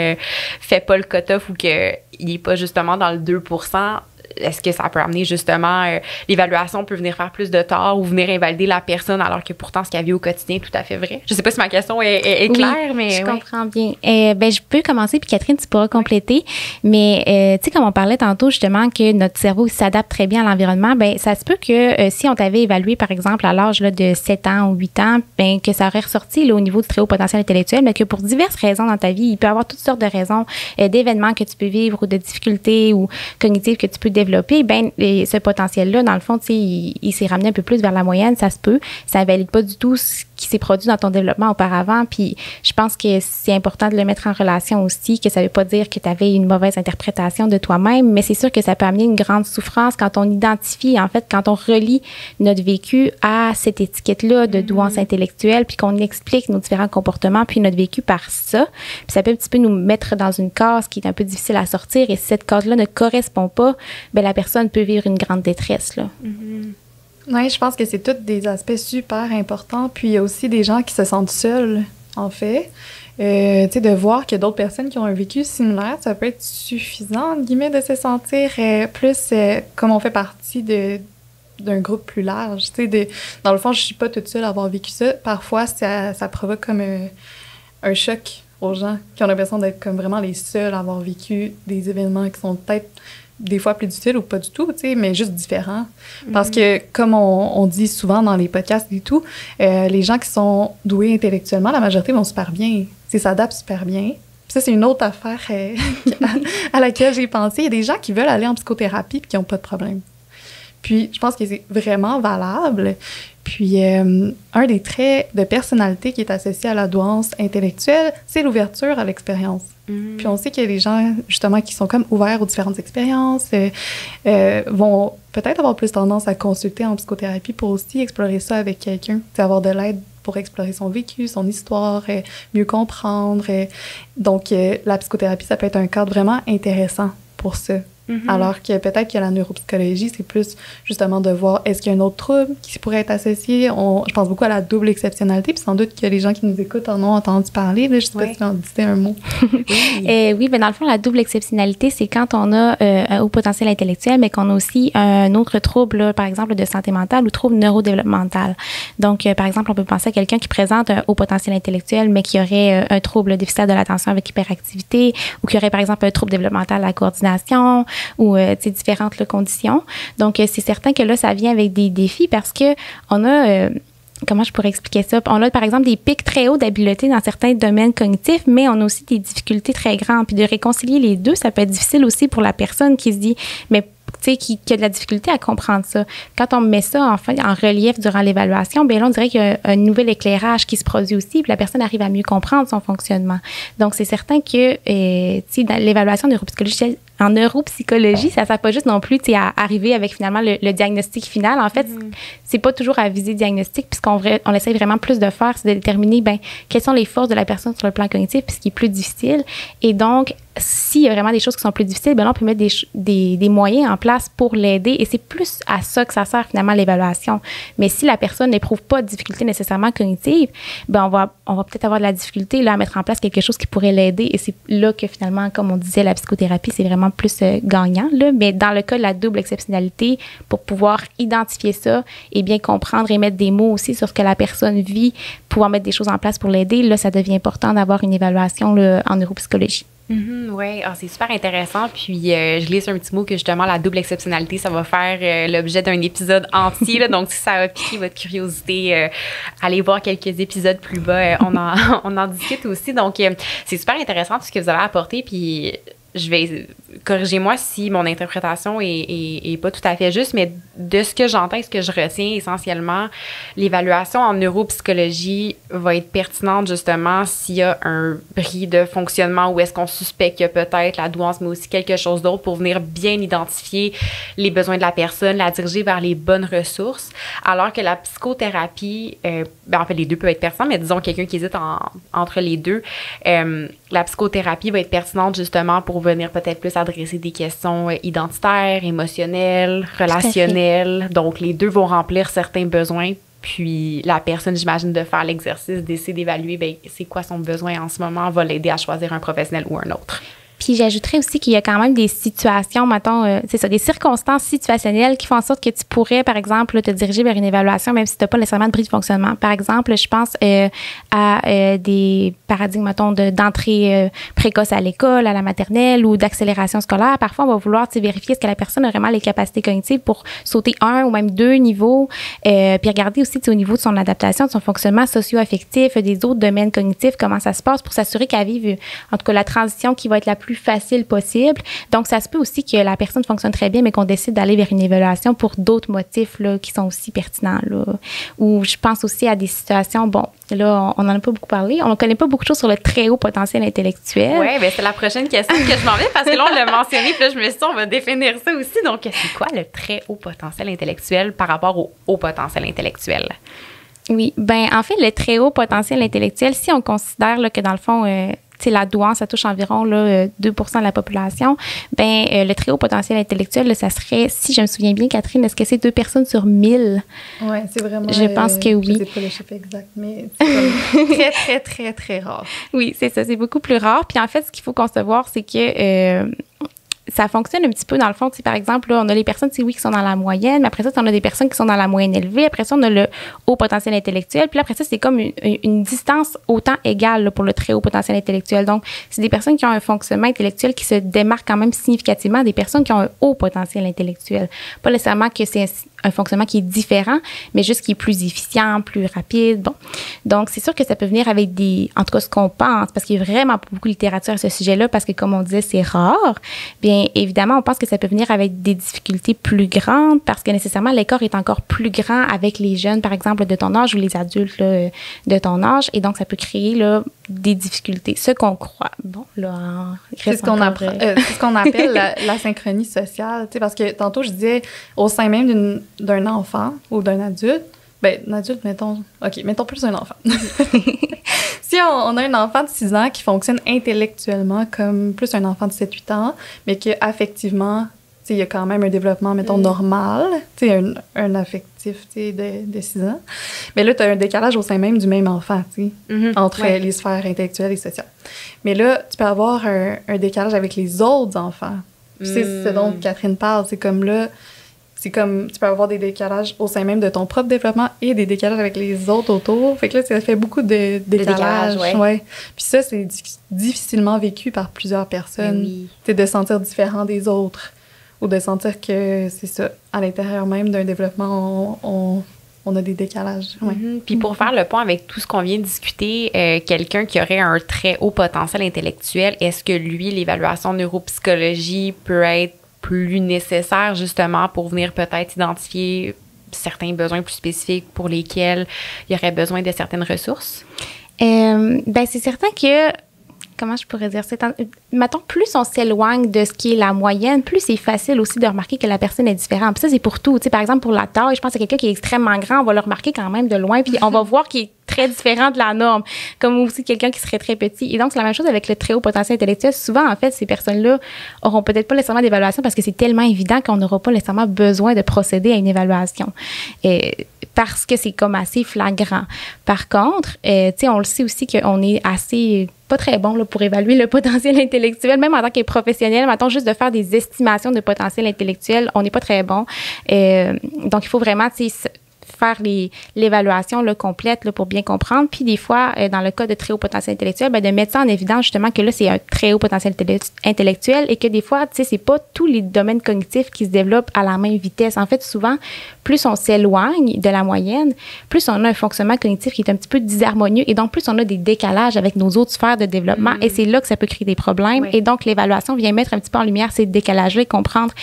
fait pas le cut-off ou qu'il est pas justement dans le 2%, est-ce que ça peut amener justement, l'évaluation peut venir faire plus de tort ou venir invalider la personne alors que pourtant ce qu'elle vit au quotidien est tout à fait vrai? Je sais pas si ma question est claire, mais je comprends bien. Ben, je peux commencer, puis Catherine, tu pourras compléter. Mais, tu sais, comme on parlait tantôt, justement, que notre cerveau s'adapte très bien à l'environnement, ben ça se peut que si on t'avait évalué, par exemple, à l'âge là, de 7 ans ou 8 ans, ben que ça aurait ressorti là, au niveau du très haut potentiel intellectuel, mais que pour diverses raisons dans ta vie, il peut y avoir toutes sortes de raisons, d'événements que tu peux vivre ou de difficultés ou cognitives que tu peux développer, ben ce potentiel-là, dans le fond, tu sais, il s'est ramené un peu plus vers la moyenne, ça se peut. Ça invalide pas du tout ce qui s'est produit dans ton développement auparavant. Puis je pense que c'est important de le mettre en relation aussi, que ça veut pas dire que tu avais une mauvaise interprétation de toi-même, mais c'est sûr que ça peut amener une grande souffrance quand on identifie, en fait, quand on relie notre vécu à cette étiquette-là de douance intellectuelle, puis qu'on explique nos différents comportements, puis notre vécu par ça. Puis ça peut un petit peu nous mettre dans une case qui est un peu difficile à sortir, et si cette case-là ne correspond pas, ben la personne peut vivre une grande détresse, là. Oui, je pense que c'est tous des aspects super importants. Puis il y a aussi des gens qui se sentent seuls, en fait. Tu sais, de voir qu'il y a d'autres personnes qui ont un vécu similaire, ça peut être suffisant, entre guillemets, de se sentir plus comme on fait partie d'un groupe plus large. Tu sais, dans le fond, je suis pas toute seule à avoir vécu ça. Parfois, ça provoque comme un choc aux gens qui ont l'impression d'être comme vraiment les seuls à avoir vécu des événements qui sont peut-être des fois plus difficiles ou pas du tout, tu sais, mais juste différents. Parce que, comme on dit souvent dans les podcasts et tout, les gens qui sont doués intellectuellement, la majorité vont super bien. Tu sais, s'adaptent super bien. Puis ça, c'est une autre affaire à laquelle j'ai pensé. Il y a des gens qui veulent aller en psychothérapie et qui n'ont pas de problème. Puis, je pense que c'est vraiment valable. Puis, un des traits de personnalité qui est associé à la douance intellectuelle, c'est l'ouverture à l'expérience. Puis, on sait qu'il y a des gens, justement, qui sont comme ouverts aux différentes expériences, vont peut-être avoir plus tendance à consulter en psychothérapie pour aussi explorer ça avec quelqu'un, avoir de l'aide pour explorer son vécu, son histoire, mieux comprendre. Donc, la psychothérapie, ça peut être un cadre vraiment intéressant pour ça. Alors que peut-être que la neuropsychologie, c'est plus justement de voir est-ce qu'il y a un autre trouble qui pourrait être associé. Je pense beaucoup à la double exceptionnalité, puis sans doute que les gens qui nous écoutent en ont entendu parler. Là, je sais pas si tu en disais un mot. Oui, ben dans le fond, la double exceptionnalité, c'est quand on a un haut potentiel intellectuel, mais qu'on a aussi un autre trouble, là, par exemple, de santé mentale ou trouble neurodéveloppemental. Donc, par exemple, on peut penser à quelqu'un qui présente un haut potentiel intellectuel, mais qui aurait un trouble déficit de l'attention avec hyperactivité, ou qui aurait, par exemple, un trouble développemental à la coordination, ou différentes là, conditions. Donc, c'est certain que là, ça vient avec des défis parce que on a... comment je pourrais expliquer ça? On a, par exemple, des pics très hauts d'habileté dans certains domaines cognitifs, mais on a aussi des difficultés très grandes. Puis de réconcilier les deux, ça peut être difficile aussi pour la personne qui se dit, mais tu sais, qui a de la difficulté à comprendre ça. Quand on met ça en relief durant l'évaluation, bien là, on dirait qu'il y a un nouvel éclairage qui se produit aussi, puis la personne arrive à mieux comprendre son fonctionnement. Donc, c'est certain que, tu sais, dans l'évaluation en neuropsychologie, ça ne sert pas juste non plus à arriver avec finalement le diagnostic final. En fait, c'est pas toujours à viser diagnostic, puisqu'on essaie vraiment plus de faire, c'est de déterminer quelles sont les forces de la personne sur le plan cognitif, puis ce qui est plus difficile. Et donc, s'il y a vraiment des choses qui sont plus difficiles, là, on peut mettre des moyens en place pour l'aider. Et c'est plus à ça que ça sert finalement l'évaluation. Mais si la personne n'éprouve pas de difficulté nécessairement cognitive, on va peut-être avoir de la difficulté là, à mettre en place quelque chose qui pourrait l'aider. Et c'est là que finalement, comme on disait, la psychothérapie, c'est vraiment plus gagnant. Là. Mais dans le cas de la double exceptionnalité, pour pouvoir identifier ça et bien comprendre et mettre des mots aussi sur ce que la personne vit, pouvoir mettre des choses en place pour l'aider, là, ça devient important d'avoir une évaluation là, en neuropsychologie. Oui, c'est super intéressant. Puis, je glisse un petit mot que justement, la double exceptionnalité, ça va faire l'objet d'un épisode entier. Là, donc, si ça a piqué votre curiosité, allez voir quelques épisodes plus bas. On en discute aussi. Donc, c'est super intéressant tout ce que vous avez apporté. Puis, je vais corrigez-moi si mon interprétation est pas tout à fait juste, mais de ce que j'entends, ce que je retiens essentiellement, l'évaluation en neuropsychologie va être pertinente justement s'il y a un bris de fonctionnement ou est-ce qu'on suspecte qu'il y a peut-être la douance, mais aussi quelque chose d'autre pour venir bien identifier les besoins de la personne, la diriger vers les bonnes ressources, alors que la psychothérapie, en fait, les deux peuvent être pertinents, mais disons quelqu'un qui hésite entre les deux, la psychothérapie va être pertinente justement pour venir peut-être plus adresser des questions identitaires, émotionnelles, relationnelles. Donc, les deux vont remplir certains besoins. Puis, la personne, j'imagine, de faire l'exercice, d'essayer d'évaluer c'est quoi son besoin en ce moment, va l'aider à choisir un professionnel ou un autre. Puis j'ajouterais aussi qu'il y a quand même des situations, mettons, c'est ça, des circonstances situationnelles qui font en sorte que tu pourrais, par exemple, te diriger vers une évaluation, même si tu n'as pas nécessairement de bris de fonctionnement. Par exemple, je pense à des paradigmes, mettons, d'entrée précoce à l'école, à la maternelle ou d'accélération scolaire. Parfois, on va vouloir vérifier est-ce que la personne a vraiment les capacités cognitives pour sauter 1 ou même 2 niveaux. Puis regarder aussi au niveau de son adaptation, de son fonctionnement socio-affectif, des autres domaines cognitifs, comment ça se passe pour s'assurer qu'elle vive, en tout cas, la transition qui va être la plus facile possible. Donc, ça se peut aussi que la personne fonctionne très bien, mais qu'on décide d'aller vers une évaluation pour d'autres motifs là, qui sont aussi pertinents. Là. Ou je pense aussi à des situations, bon, là, on n'en a pas beaucoup parlé. On ne connaît pas beaucoup de choses sur le très haut potentiel intellectuel. Oui, bien, c'est la prochaine question que je m'en vais parce que là, on l'a mentionné, puis là, je me suis dit, on va définir ça aussi. Donc, c'est quoi le très haut potentiel intellectuel par rapport au haut potentiel intellectuel? Oui, bien, en fait, le très haut potentiel intellectuel, si on considère là, que dans le fond, la douance, ça touche environ là, 2 % de la population. Le très haut potentiel intellectuel, là, ça serait, si je me souviens bien, Catherine, est-ce que c'est 2 personnes sur 1000? Oui, c'est vraiment... Je pense que oui. Je ne sais pas le chiffre exact, mais c'est comme très, très, très, très rare. Oui, c'est ça, c'est beaucoup plus rare. Puis en fait, ce qu'il faut concevoir, c'est que... ça fonctionne un petit peu dans le fond. Par exemple, là, on a les personnes qui sont dans la moyenne, mais après ça, on a des personnes qui sont dans la moyenne élevée. Après ça, on a le haut potentiel intellectuel. Puis là, après ça, c'est comme une distance autant égale là, pour le très haut potentiel intellectuel. Donc, c'est des personnes qui ont un fonctionnement intellectuel qui se démarque quand même significativement des personnes qui ont un haut potentiel intellectuel. Pas nécessairement que c'est un fonctionnement qui est différent, mais juste qui est plus efficient, plus rapide. Bon. Donc, c'est sûr que ça peut venir avec en tout cas, ce qu'on pense, parce qu'il y a vraiment pas beaucoup de littérature à ce sujet-là, parce que, comme on disait, c'est rare. Bien, évidemment, on pense que ça peut venir avec des difficultés plus grandes, parce que nécessairement, l'écart est encore plus grand avec les jeunes, par exemple, de ton âge ou les adultes là, de ton âge. Et donc, ça peut créer là, des difficultés. Ce qu'on croit. Bon, là, c'est ce qu'on appelle la synchronie sociale. Parce que tantôt, je disais, au sein même d'un enfant ou d'un adulte, un adulte, mettons plus un enfant. Si on a un enfant de 6 ans qui fonctionne intellectuellement comme plus un enfant de 7-8 ans, mais qu'affectivement, il y a quand même un développement, mettons, normal, un affectif de 6 ans, mais là, tu as un décalage au sein même du même enfant, entre les sphères intellectuelles et sociales. Mais là, tu peux avoir un décalage avec les autres enfants. C'est ce dont Catherine parle, c'est comme tu peux avoir des décalages au sein même de ton propre développement et des décalages avec les autres autour. Fait que là, ça fait beaucoup de décalages. Ouais. Puis ça, c'est difficilement vécu par plusieurs personnes. Oui. C'est de se sentir différent des autres ou de sentir que, c'est ça, à l'intérieur même d'un développement, on a des décalages. Ouais. Puis pour faire le point avec tout ce qu'on vient de discuter, quelqu'un qui aurait un très haut potentiel intellectuel, est-ce que lui, l'évaluation neuropsychologie peut être plus nécessaire justement pour venir peut-être identifier certains besoins plus spécifiques pour lesquels il y aurait besoin de certaines ressources? C'est certain que, comment je pourrais dire, mettons, plus on s'éloigne de ce qui est la moyenne, plus c'est facile aussi de remarquer que la personne est différente. Puis ça, c'est pour tout. Par exemple, pour la taille, je pense à quelqu'un qui est extrêmement grand, on va le remarquer quand même de loin, puis on va voir qu'il est très différent de la norme, comme aussi quelqu'un qui serait très petit. Et donc, c'est la même chose avec le très haut potentiel intellectuel. Souvent, en fait, ces personnes-là auront peut-être pas nécessairement d'évaluation parce que c'est tellement évident qu'on n'aura pas nécessairement besoin de procéder à une évaluation. Parce que c'est comme assez flagrant. Par contre, on le sait aussi qu'on est assez pas très bon là, pour évaluer le potentiel intellectuel, même en tant que professionnel. Mettons juste de faire des estimations de potentiel intellectuel, on n'est pas très bon. Donc, il faut vraiment faire l'évaluation là, complète là, pour bien comprendre. Puis des fois, dans le cas de très haut potentiel intellectuel, de mettre ça en évidence justement que là, c'est un très haut potentiel intellectuel et que des fois, tu sais, c'est pas tous les domaines cognitifs qui se développent à la même vitesse. En fait, souvent, plus on s'éloigne de la moyenne, plus on a un fonctionnement cognitif qui est un petit peu disharmonieux et donc plus on a des décalages avec nos autres sphères de développement et c'est là que ça peut créer des problèmes. Oui. Et donc, l'évaluation vient mettre un petit peu en lumière ces décalages-là et comprendre,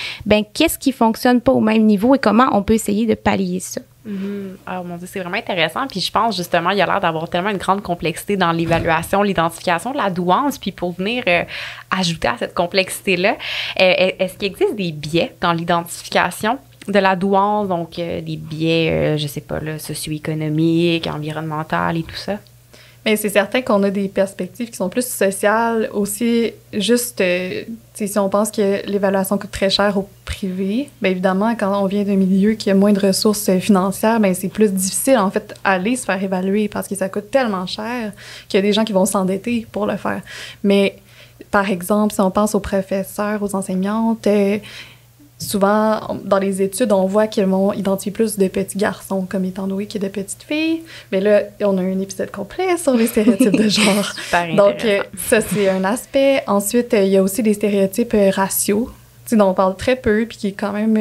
qu'est-ce qui fonctionne pas au même niveau et comment on peut essayer de pallier ça. Oh mon Dieu, c'est vraiment intéressant. Puis je pense justement, il y a l'air d'avoir tellement une grande complexité dans l'évaluation, l'identification de la douance. Puis pour venir ajouter à cette complexité-là, est-ce qu'il existe des biais dans l'identification de la douance, donc des biais, je sais pas, là, socio-économiques, environnementaux et tout ça? Mais c'est certain qu'on a des perspectives qui sont plus sociales aussi. Juste, si on pense que l'évaluation coûte très cher au privé, bien évidemment, quand on vient d'un milieu qui a moins de ressources financières, bien c'est plus difficile, en fait, aller se faire évaluer parce que ça coûte tellement cher qu'il y a des gens qui vont s'endetter pour le faire. Mais, par exemple, si on pense aux professeurs, aux enseignantes, souvent, dans les études, on voit qu'ils vont identifier plus de petits garçons comme étant doués que de petites filles. Mais là, on a un épisode complet sur les stéréotypes de genre. Donc, ça, c'est un aspect. Ensuite, il y a aussi des stéréotypes raciaux, dont on parle très peu, puis qui est quand même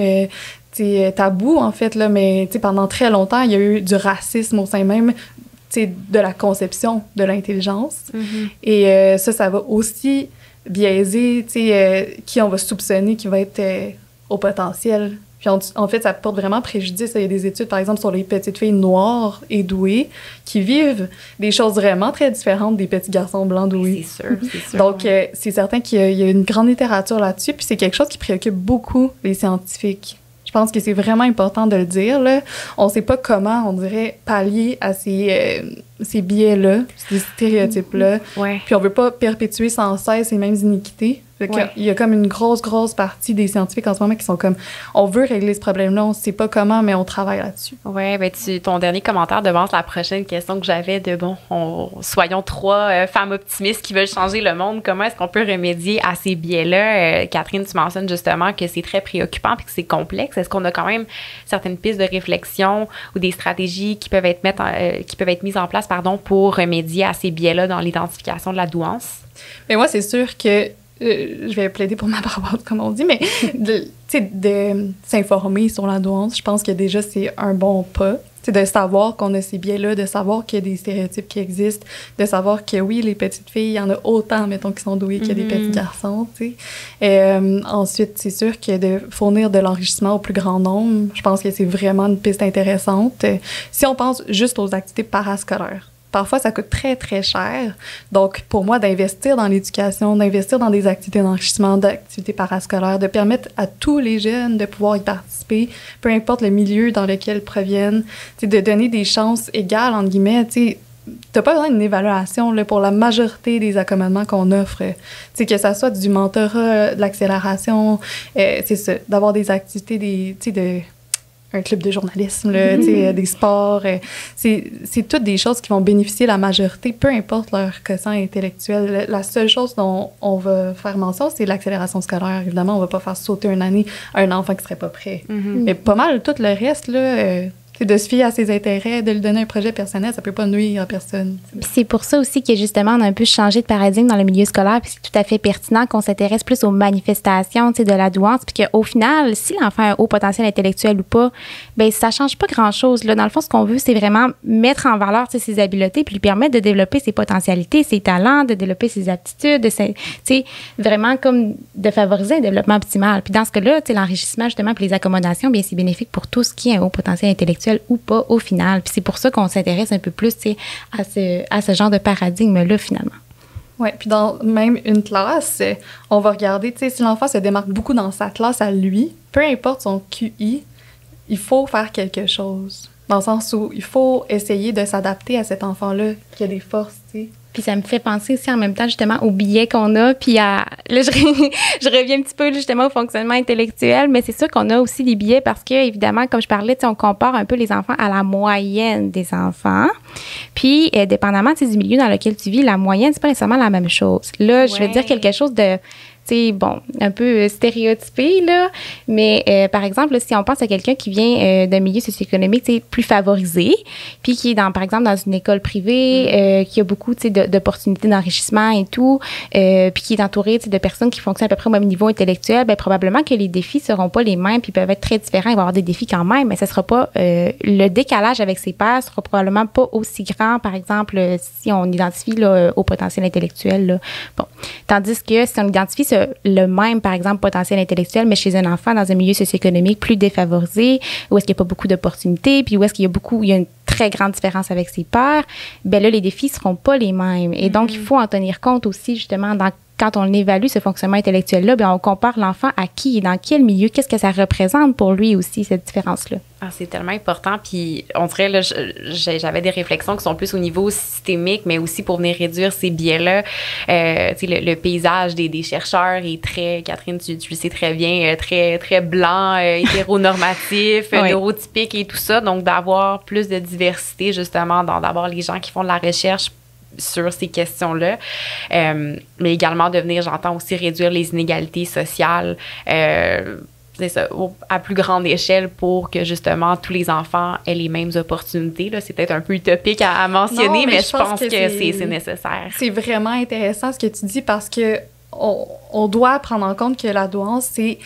tabou, en fait. Là, mais pendant très longtemps, il y a eu du racisme au sein même de la conception de l'intelligence. Mm-hmm. Et ça va aussi biaiser qui on va soupçonner qui va être au potentiel. Puis en fait, ça porte vraiment préjudice. Il y a des études, par exemple, sur les petites filles noires et douées qui vivent des choses vraiment très différentes des petits garçons blancs doués. C'est sûr. Donc, c'est certain qu'il y a une grande littérature là-dessus, puis c'est quelque chose qui préoccupe beaucoup les scientifiques. Je pense que c'est vraiment important de le dire, là. On ne sait pas comment, on dirait, pallier à ces biais-là, ces stéréotypes-là. Ouais. Puis on ne veut pas perpétuer sans cesse ces mêmes iniquités. Ouais. Il y a comme une grosse partie des scientifiques en ce moment qui sont comme, on veut régler ce problème-là, on ne sait pas comment, mais on travaille là-dessus. Oui, ton dernier commentaire devance la prochaine question que j'avais de, soyons 3 femmes optimistes qui veulent changer le monde. Comment est-ce qu'on peut remédier à ces biais-là? Catherine, tu mentionnes justement que c'est très préoccupant et que c'est complexe. Est-ce qu'on a quand même certaines pistes de réflexion ou des stratégies qui peuvent être mises en place pour remédier à ces biais-là dans l'identification de la douance? Mais moi, c'est sûr que je vais plaider pour ma paroisse, comme on dit, mais de s'informer sur la douance, je pense que déjà, c'est un bon pas. De savoir qu'on a ces biais-là, de savoir qu'il y a des stéréotypes qui existent, de savoir que oui, les petites filles, il y en a autant, mettons, qui sont douées qu'il y a des petits garçons, ensuite, c'est sûr que de fournir de l'enrichissement au plus grand nombre, je pense que c'est vraiment une piste intéressante. Si on pense juste aux activités parascolaires, parfois, ça coûte très, très cher. Donc, pour moi, d'investir dans l'éducation, d'investir dans des activités d'enrichissement, d'activités parascolaires, de permettre à tous les jeunes de pouvoir y participer, peu importe le milieu dans lequel ils proviennent, de donner des chances égales, entre guillemets, t'as pas besoin d'une évaluation là, pour la majorité des accommodements qu'on offre. Que ça soit du mentorat, de l'accélération, c'est ça, d'avoir des activités, un club de journalisme, là, des sports. C'est toutes des choses qui vont bénéficier la majorité, peu importe leur quotient intellectuel. La seule chose dont on va faire mention, c'est l'accélération scolaire. Évidemment, on va pas faire sauter une année à un enfant qui serait pas prêt. Mais pas mal tout le reste, là... de se fier à ses intérêts, de lui donner un projet personnel, ça peut pas nuire à personne. Puis c'est pour ça aussi que justement, on a un peu changé de paradigme dans le milieu scolaire, puis c'est tout à fait pertinent qu'on s'intéresse plus aux manifestations, de la douance, puis qu'au final, si l'enfant a un haut potentiel intellectuel ou pas, bien, ça change pas grand-chose. Là. Dans le fond, ce qu'on veut, c'est vraiment mettre en valeur ses habiletés, puis lui permettre de développer ses potentialités, ses talents, de développer ses aptitudes, vraiment comme de favoriser un développement optimal. Puis dans ce cas-là, l'enrichissement, justement, puis les accommodations, bien, c'est bénéfique pour tout ce qui est un haut potentiel intellectuel ou pas au final. Puis c'est pour ça qu'on s'intéresse un peu plus à ce genre de paradigme-là, finalement. Oui, puis dans même une classe, on va regarder, si l'enfant se démarque beaucoup dans sa classe à lui, peu importe son QI, il faut faire quelque chose. Dans le sens où il faut essayer de s'adapter à cet enfant-là qui a des forces, Puis ça me fait penser aussi en même temps justement aux biais qu'on a, puis là je reviens un petit peu justement au fonctionnement intellectuel, mais c'est sûr qu'on a aussi des biais parce que évidemment, comme je parlais, on compare un peu les enfants à la moyenne des enfants. Puis dépendamment du milieu dans lequel tu vis, la moyenne c'est pas nécessairement la même chose. Là, je vais te dire quelque chose de bon, un peu stéréotypé, là, mais par exemple, là, si on pense à quelqu'un qui vient d'un milieu socio-économique plus favorisé, puis qui est, par exemple, dans une école privée, qui a beaucoup d'opportunités d'enrichissement et tout, puis qui est entouré de personnes qui fonctionnent à peu près au même niveau intellectuel, bien, probablement que les défis ne seront pas les mêmes, puis peuvent être très différents. Il va y avoir des défis quand même, mais ce ne sera pas... le décalage avec ses pairs sera probablement pas aussi grand, par exemple, si on identifie là, au potentiel intellectuel. Là. Bon. Tandis que si on identifie le même, par exemple, potentiel intellectuel, mais chez un enfant dans un milieu socio-économique plus défavorisé, où est-ce qu'il n'y a pas beaucoup d'opportunités, puis où est-ce qu'il y a une très grande différence avec ses pairs, bien là, les défis ne seront pas les mêmes. Et donc, il faut en tenir compte aussi, justement, quand on évalue ce fonctionnement intellectuel-là, bien, on compare l'enfant à qui et dans quel milieu, qu'est-ce que ça représente pour lui aussi, cette différence-là. Ah, c'est tellement important. Puis, on dirait, là, j'avais des réflexions qui sont plus au niveau systémique, mais aussi pour venir réduire ces biais-là. Tu sais, le paysage des chercheurs est très, Catherine, tu le sais très bien, très, très blanc, hétéronormatif, neurotypique et tout ça. Donc, d'avoir plus de diversité, justement, d'avoir les gens qui font de la recherche sur ces questions-là, mais également de venir, j'entends aussi réduire les inégalités sociales, c'est ça, à plus grande échelle pour que justement tous les enfants aient les mêmes opportunités. Là, c'est peut-être un peu utopique à mentionner, mais je pense que c'est nécessaire. C'est vraiment intéressant ce que tu dis parce que on doit prendre en compte que la douance, c'est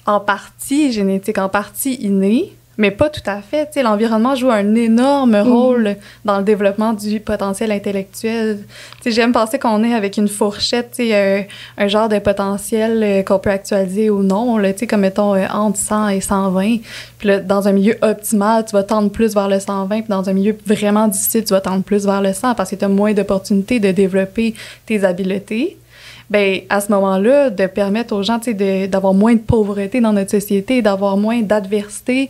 en partie génétique, en partie innée, mais pas tout à fait. Tu sais, l'environnement joue un énorme rôle dans le développement du potentiel intellectuel. Tu sais, j'aime penser qu'on est avec une fourchette, tu sais, un genre de potentiel qu'on peut actualiser ou non, là, tu sais, comme mettons entre 100 et 120. Puis là, dans un milieu optimal, tu vas tendre plus vers le 120, puis dans un milieu vraiment difficile, tu vas tendre plus vers le 100 parce que tu as moins d'opportunités de développer tes habiletés. Bien, à ce moment-là, de permettre aux gens, tu sais, d'avoir moins de pauvreté dans notre société, d'avoir moins d'adversité,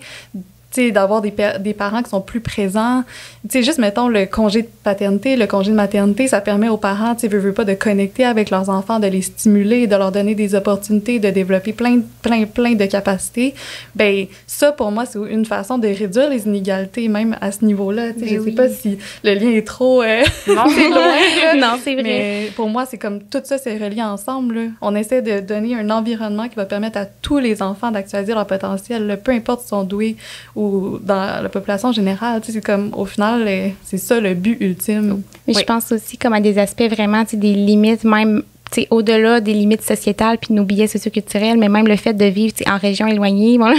tu sais, d'avoir des parents qui sont plus présents. Tu sais, juste, mettons, le congé de paternité, le congé de maternité, ça permet aux parents, tu sais, veut pas, de connecter avec leurs enfants, de les stimuler, de leur donner des opportunités, de développer plein de capacités. Bien, ça, pour moi, c'est une façon de réduire les inégalités, même à ce niveau-là. Tu sais, je sais pas si le lien est trop... Non, c'est loin. Non, c'est vrai. Mais pour moi, c'est comme tout ça, c'est relié ensemble, là. On essaie de donner un environnement qui va permettre à tous les enfants d'actualiser leur potentiel, là, peu importe s'ils sont doués ou dans la population générale. Tu sais, c'est comme, au final, c'est ça le but ultime. Mais je pense aussi comme à des aspects vraiment, tu sais, des limites même, tu sais, au-delà des limites sociétales puis de nos biais socioculturels, mais même le fait de vivre, tu sais, en région éloignée. Bon,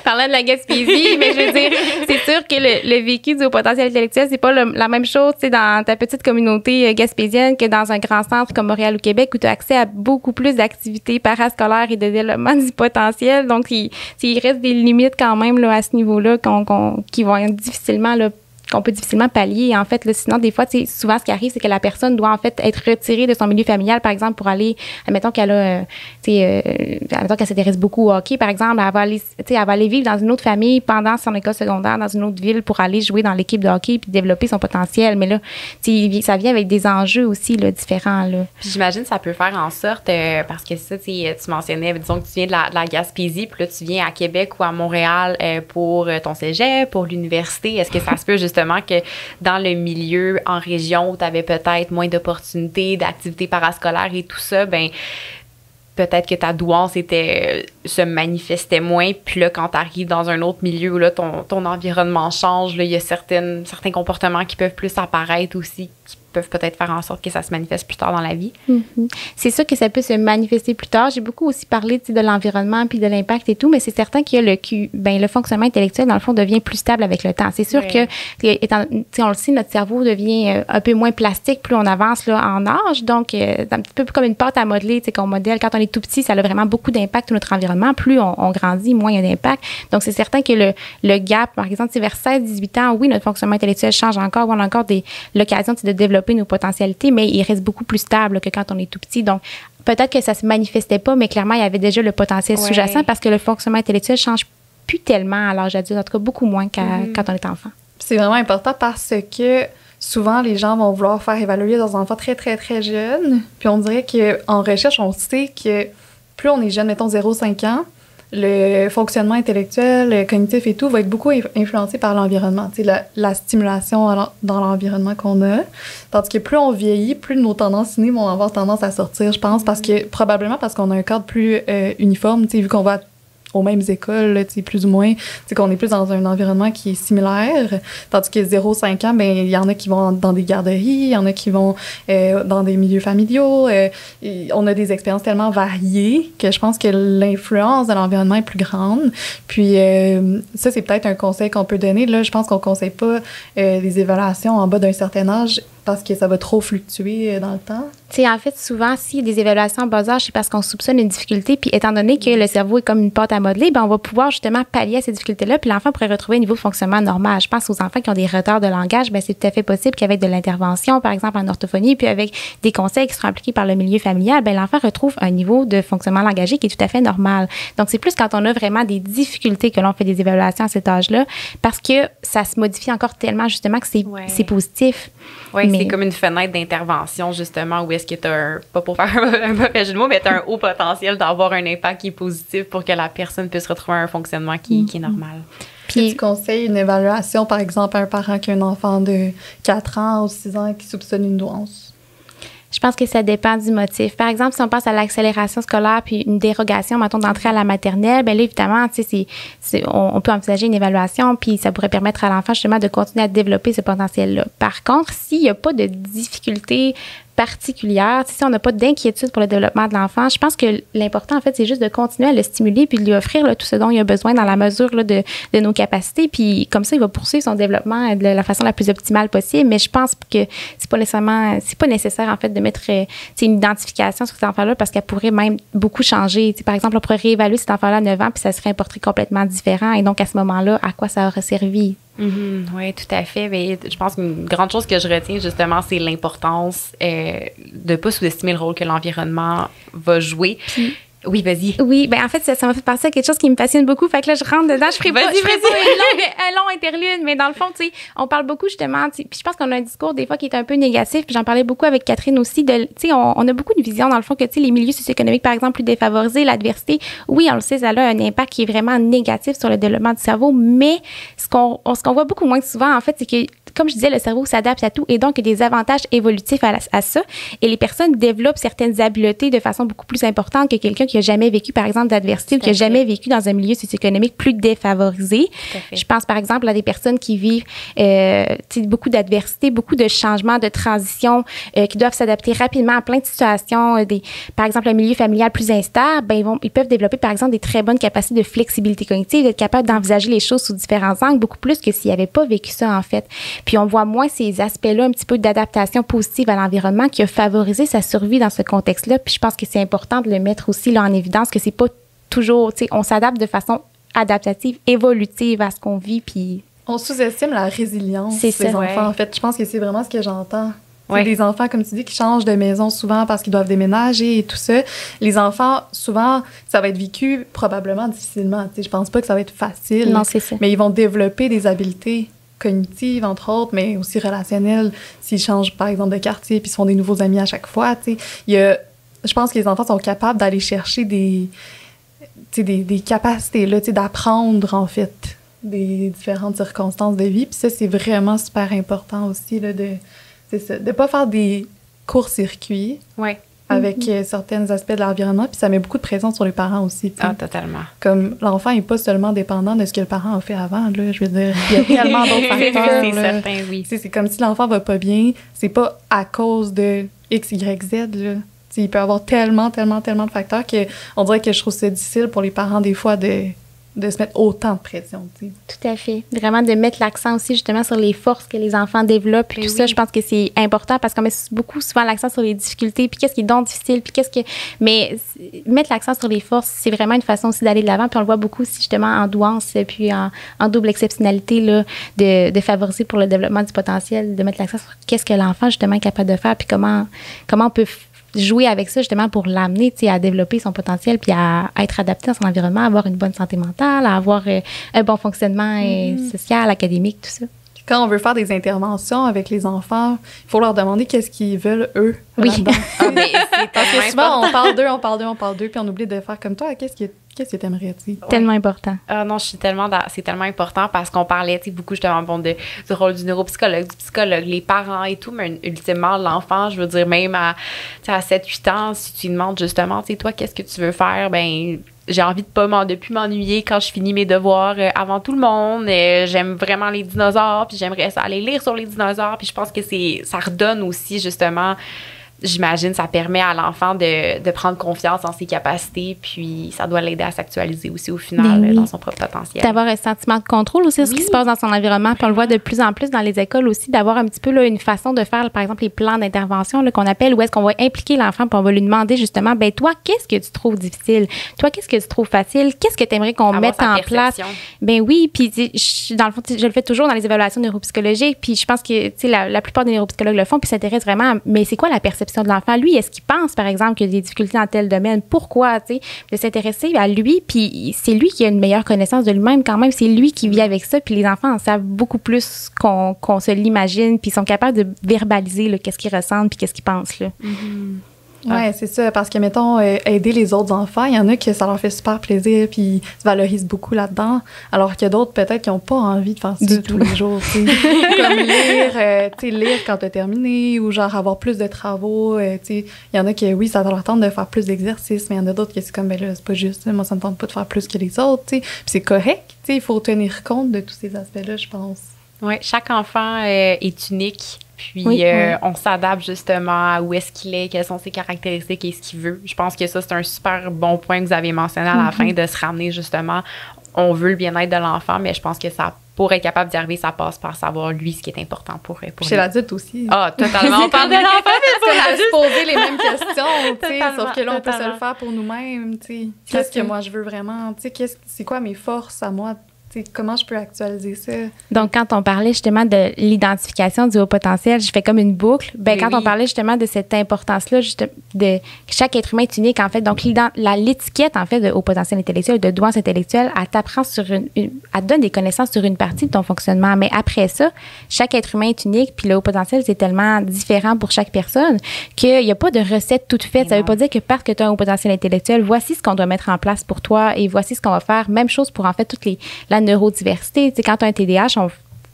parlant de la Gaspésie, mais je veux dire, c'est sûr que le vécu du haut potentiel intellectuel, c'est pas la même chose, tu sais, dans ta petite communauté gaspésienne que dans un grand centre comme Montréal ou Québec où tu as accès à beaucoup plus d'activités parascolaires et de développement du potentiel. Donc, il reste des limites quand même là, à ce niveau-là qui vont être difficilement là, qu'on peut difficilement pallier. En fait, là, sinon, des fois, souvent, ce qui arrive, c'est que la personne doit, en fait, être retirée de son milieu familial, par exemple, pour aller, admettons qu'elle a, admettons qu'elle s'intéresse beaucoup au hockey, par exemple, elle va aller vivre dans une autre famille pendant son école secondaire, dans une autre ville, pour aller jouer dans l'équipe de hockey puis développer son potentiel. Mais là, ça vient avec des enjeux aussi, là, différents, là. Puis j'imagine que ça peut faire en sorte, parce que ça, tu mentionnais, disons que tu viens de la Gaspésie, puis là, tu viens à Québec ou à Montréal pour ton cégep, pour l'université. Est-ce que ça se peut justement que dans le milieu en région où tu avais peut-être moins d'opportunités, d'activités parascolaires et tout ça, ben peut-être que ta douance se manifestait moins. Puis là, quand tu arrives dans un autre milieu où là, ton environnement change, là, il y a certains comportements qui peuvent plus apparaître aussi, qui peuvent peut-être faire en sorte que ça se manifeste plus tard dans la vie. Mm-hmm. C'est sûr que ça peut se manifester plus tard. J'ai beaucoup aussi parlé de l'environnement puis de l'impact et tout, mais c'est certain que le fonctionnement intellectuel, dans le fond, devient plus stable avec le temps. C'est sûr que, on le sait, notre cerveau devient un peu moins plastique plus on avance là, en âge. Donc, c'est un petit peu comme une pâte à modeler qu'on modèle. Quand on est tout petit, ça a vraiment beaucoup d'impact sur notre environnement. Plus on grandit, moins il y a d'impact. Donc, c'est certain que le gap, par exemple, vers 16-18 ans, oui, notre fonctionnement intellectuel change encore. On a encore l'occasion de développer nos potentialités, mais il reste beaucoup plus stable que quand on est tout petit. Donc, peut-être que ça se manifestait pas, mais clairement, il y avait déjà le potentiel sous-jacent parce que le fonctionnement intellectuel change plus tellement à l'âge adulte, en tout cas beaucoup moins quand on est enfant. C'est vraiment important parce que souvent, les gens vont vouloir faire évaluer leurs enfants très, très, très jeunes. Puis on dirait qu'en recherche, on sait que plus on est jeune, mettons 0-5 ans, le fonctionnement intellectuel, cognitif et tout va être beaucoup influencé par l'environnement, tu sais, la stimulation dans l'environnement qu'on a. Tandis que plus on vieillit, plus nos tendances innées vont avoir tendance à sortir, je pense, probablement parce qu'on a un cadre plus uniforme, tu sais, vu qu'on va aux mêmes écoles, là, plus ou moins, qu'on est plus dans un environnement qui est similaire, tandis que 0-5 ans, ben il y en a qui vont dans des garderies, il y en a qui vont dans des milieux familiaux, on a des expériences tellement variées que je pense que l'influence de l'environnement est plus grande. Puis ça, c'est peut-être un conseil qu'on peut donner. Là, je pense qu'on conseille pas des évaluations en bas d'un certain âge parce que ça va trop fluctuer dans le temps. Tu sais, en fait, souvent, s'il y a des évaluations en bas âge, c'est parce qu'on soupçonne une difficulté. Puis, étant donné que le cerveau est comme une pâte à modeler, ben on va pouvoir justement pallier à ces difficultés-là. Puis, l'enfant pourrait retrouver un niveau de fonctionnement normal. Je pense aux enfants qui ont des retards de langage, ben c'est tout à fait possible qu'avec de l'intervention, par exemple en orthophonie, puis avec des conseils qui seront appliqués par le milieu familial, ben l'enfant retrouve un niveau de fonctionnement langagier qui est tout à fait normal. Donc, c'est plus quand on a vraiment des difficultés que l'on fait des évaluations à cet âge-là, parce que ça se modifie encore tellement, justement, que c'est positif. Oui, c'est comme une fenêtre d'intervention, justement, où est-ce que tu as pas pour faire un mauvais jeu de mots, mais tu as un haut potentiel d'avoir un impact qui est positif pour que la personne puisse retrouver un fonctionnement qui est normal. Puis, tu conseilles une évaluation, par exemple, à un parent qui a un enfant de 4 ans ou 6 ans qui soupçonne une nuance? Je pense que ça dépend du motif. Par exemple, si on passe à l'accélération scolaire puis une dérogation, mettons, d'entrée à la maternelle, bien là, évidemment, tu sais, on peut envisager une évaluation puis ça pourrait permettre à l'enfant, justement, de continuer à développer ce potentiel-là. Par contre, s'il n'y a pas de difficulté particulière, si on n'a pas d'inquiétude pour le développement de l'enfant, je pense que l'important, en fait, c'est juste de continuer à le stimuler puis de lui offrir là, tout ce dont il a besoin dans la mesure là, de nos capacités. Puis comme ça, il va poursuivre son développement de la façon la plus optimale possible. Mais je pense que c'est pas nécessaire, en fait, de mettre une identification sur cet enfant-là parce qu'elle pourrait même beaucoup changer. Par exemple, on pourrait réévaluer cet enfant-là à 9 ans puis ça serait un portrait complètement différent. Et donc, à ce moment-là, à quoi ça aurait servi? Oui, tout à fait. Mais je pense qu'une grande chose que je retiens, justement, c'est l'importance de ne pas sous-estimer le rôle que l'environnement va jouer. Oui, vas-y. Oui, ben en fait, ça m'a fait penser à quelque chose qui me passionne beaucoup. Fait que là, je rentre dedans. Je ferai pas un long interlude, mais dans le fond, tu sais, on parle beaucoup justement. Puis je pense qu'on a un discours des fois qui est un peu négatif. Puis j'en parlais beaucoup avec Catherine aussi. Tu sais, on a beaucoup de vision dans le fond que tu sais les milieux socio-économiques, par exemple, plus défavorisés, l'adversité. Oui, on le sait, ça a un impact qui est vraiment négatif sur le développement du cerveau. Mais ce qu'on voit beaucoup moins souvent, en fait, c'est que comme je disais, le cerveau s'adapte à tout et donc il y a des avantages évolutifs à ça. Et les personnes développent certaines habiletés de façon beaucoup plus importante que quelqu'un qui n'a jamais vécu, par exemple, d'adversité ou qui n'a jamais vécu dans un milieu socio-économique plus défavorisé. Je pense, par exemple, à des personnes qui vivent beaucoup d'adversité, beaucoup de changements, de transitions, qui doivent s'adapter rapidement à plein de situations. Par exemple, un milieu familial plus instable, ben, ils peuvent développer, par exemple, des très bonnes capacités de flexibilité cognitive, d'être capable d'envisager les choses sous différents angles, beaucoup plus que s'ils n'avaient pas vécu ça, en fait. Puis on voit moins ces aspects-là, un petit peu d'adaptation positive à l'environnement qui a favorisé sa survie dans ce contexte-là. Puis je pense que c'est important de le mettre aussi là en évidence que c'est pas toujours, tu sais, on s'adapte de façon adaptative, évolutive à ce qu'on vit. Puis on sous-estime la résilience des enfants. En fait, je pense que c'est vraiment ce que j'entends. Ouais. Des enfants, comme tu dis, qui changent de maison souvent parce qu'ils doivent déménager et tout ça. Les enfants, souvent, ça va être vécu probablement difficilement. Tu sais, je pense pas que ça va être facile. Non, c'est ça. Mais ils vont développer des habiletés cognitives, entre autres, mais aussi relationnelles, s'ils changent, par exemple, de quartier puis se font des nouveaux amis à chaque fois, tu sais. Je pense que les enfants sont capables d'aller chercher des capacités, là, tu sais, d'apprendre, en fait, des différentes circonstances de vie. Puis ça, c'est vraiment super important aussi, là, de pas faire des courts-circuits. Ouais. Avec certains aspects de l'environnement, puis ça met beaucoup de pression sur les parents aussi. Ah, totalement. Comme l'enfant n'est pas seulement dépendant de ce que le parent a fait avant, là, je veux dire, il y a tellement d'autres facteurs. C'est certain, oui. C'est comme si l'enfant va pas bien, c'est pas à cause de X, Y, Z, là. T'sais, il peut y avoir tellement de facteurs qu'on dirait que je trouve ça difficile pour les parents, des fois, de se mettre autant de pression, tu sais. Tout à fait. Vraiment de mettre l'accent aussi justement sur les forces que les enfants développent. Puis tout ça, je pense que c'est important parce qu'on met beaucoup souvent l'accent sur les difficultés, puis qu'est-ce qui est donc difficile, puis Mais mettre l'accent sur les forces, c'est vraiment une façon aussi d'aller de l'avant. Puis on le voit beaucoup aussi justement en douance, puis en double exceptionnalité, là, de favoriser pour le développement du potentiel, de mettre l'accent sur qu'est-ce que l'enfant justement est capable de faire, puis comment on peut jouer avec ça justement pour l'amener à développer son potentiel puis à être adapté dans son environnement, à avoir une bonne santé mentale, à avoir un bon fonctionnement social, académique, tout ça. Quand on veut faire des interventions avec les enfants, il faut leur demander qu'est-ce qu'ils veulent, eux, oui. là-dedans. Parce que souvent, on parle d'eux, puis on oublie de faire comme toi. Qu'est-ce Qu'est-ce que t'aimerais dire? Tellement important. Ah non, c'est tellement important parce qu'on parlait beaucoup justement du rôle du neuropsychologue, du psychologue, les parents et tout, mais ultimement, l'enfant, je veux dire, même à 7-8 ans, si tu lui demandes justement, toi, qu'est-ce que tu veux faire? Ben, j'ai envie de plus m'ennuyer quand je finis mes devoirs avant tout le monde. J'aime vraiment les dinosaures, puis j'aimerais ça aller lire sur les dinosaures. Puis je pense que ça redonne aussi, justement, j'imagine, ça permet à l'enfant de prendre confiance en ses capacités, puis ça doit l'aider à s'actualiser aussi au final dans son propre potentiel. D'avoir un sentiment de contrôle aussi sur ce qui se passe dans son environnement. Puis on le voit de plus en plus dans les écoles aussi, d'avoir un petit peu une façon de faire, par exemple, les plans d'intervention qu'on appelle, où est-ce qu'on va impliquer l'enfant, puis on va lui demander justement, ben toi, qu'est-ce que tu trouves difficile? Toi, qu'est-ce que tu trouves facile? Qu'est-ce que tu aimerais qu'on mette en place? Ben oui, puis dans le fond, je le fais toujours dans les évaluations neuropsychologiques, puis je pense que la plupart des neuropsychologues le font, puis s'intéressent vraiment mais c'est quoi la perception de l'enfant? Lui, est-ce qu'il pense, par exemple, qu'il y a des difficultés dans tel domaine? Pourquoi, de s'intéresser à lui, puis c'est lui qui a une meilleure connaissance de lui-même quand même, c'est lui qui vit avec ça, puis les enfants en savent beaucoup plus qu'on se l'imagine, puis ils sont capables de verbaliser qu'est-ce qu'ils ressentent, puis qu'est-ce qu'ils pensent, là. Mm-hmm. Oui, c'est ça, parce que, mettons, aider les autres enfants, il y en a que ça leur fait super plaisir, puis ils se valorisent beaucoup là-dedans, alors qu'il y a d'autres, peut-être, qui n'ont pas envie de faire ça tous les jours, comme lire quand tu as terminé, ou genre avoir plus de travaux, il y en a qui, oui, ça leur tente de faire plus d'exercices, mais il y en a d'autres qui, c'est comme, ben là, c'est pas juste, moi, ça me tente pas de faire plus que les autres, puis c'est correct, il faut tenir compte de tous ces aspects-là, je pense. Oui, chaque enfant est unique. Puis, on s'adapte justement à où est-ce qu'il est, quelles sont ses caractéristiques et ce qu'il veut. Je pense que ça, c'est un super bon point que vous avez mentionné à la fin, de se ramener justement. On veut le bien-être de l'enfant, mais je pense que ça, pour être capable d'y arriver, ça passe par savoir, lui, ce qui est important pour Chez lui. l'adulte aussi. Ah, totalement. On parle de l'enfant, mais c'est à se poser les mêmes questions, sauf que là, on peut se le faire pour nous-mêmes, Qu'est-ce que moi, je veux vraiment? C'est quoi mes forces à moi? Comment je peux actualiser ça? Donc, quand on parlait justement de l'identification du haut potentiel, je fais comme une boucle. On parlait justement de cette importance-là, de chaque être humain est unique, en fait. Donc, l'étiquette, en fait, de haut potentiel intellectuel, de douance intellectuelle, elle t'apprend elle te donne des connaissances sur une partie de ton fonctionnement. Mais après ça, chaque être humain est unique, puis le haut potentiel, c'est tellement différent pour chaque personne qu'il n'y a pas de recette toute faite. Ça ne veut pas dire que parce que tu as un haut potentiel intellectuel, voici ce qu'on doit mettre en place pour toi et voici ce qu'on va faire. Même chose pour, en fait, la neurodiversité. Quand tu as un TDAH,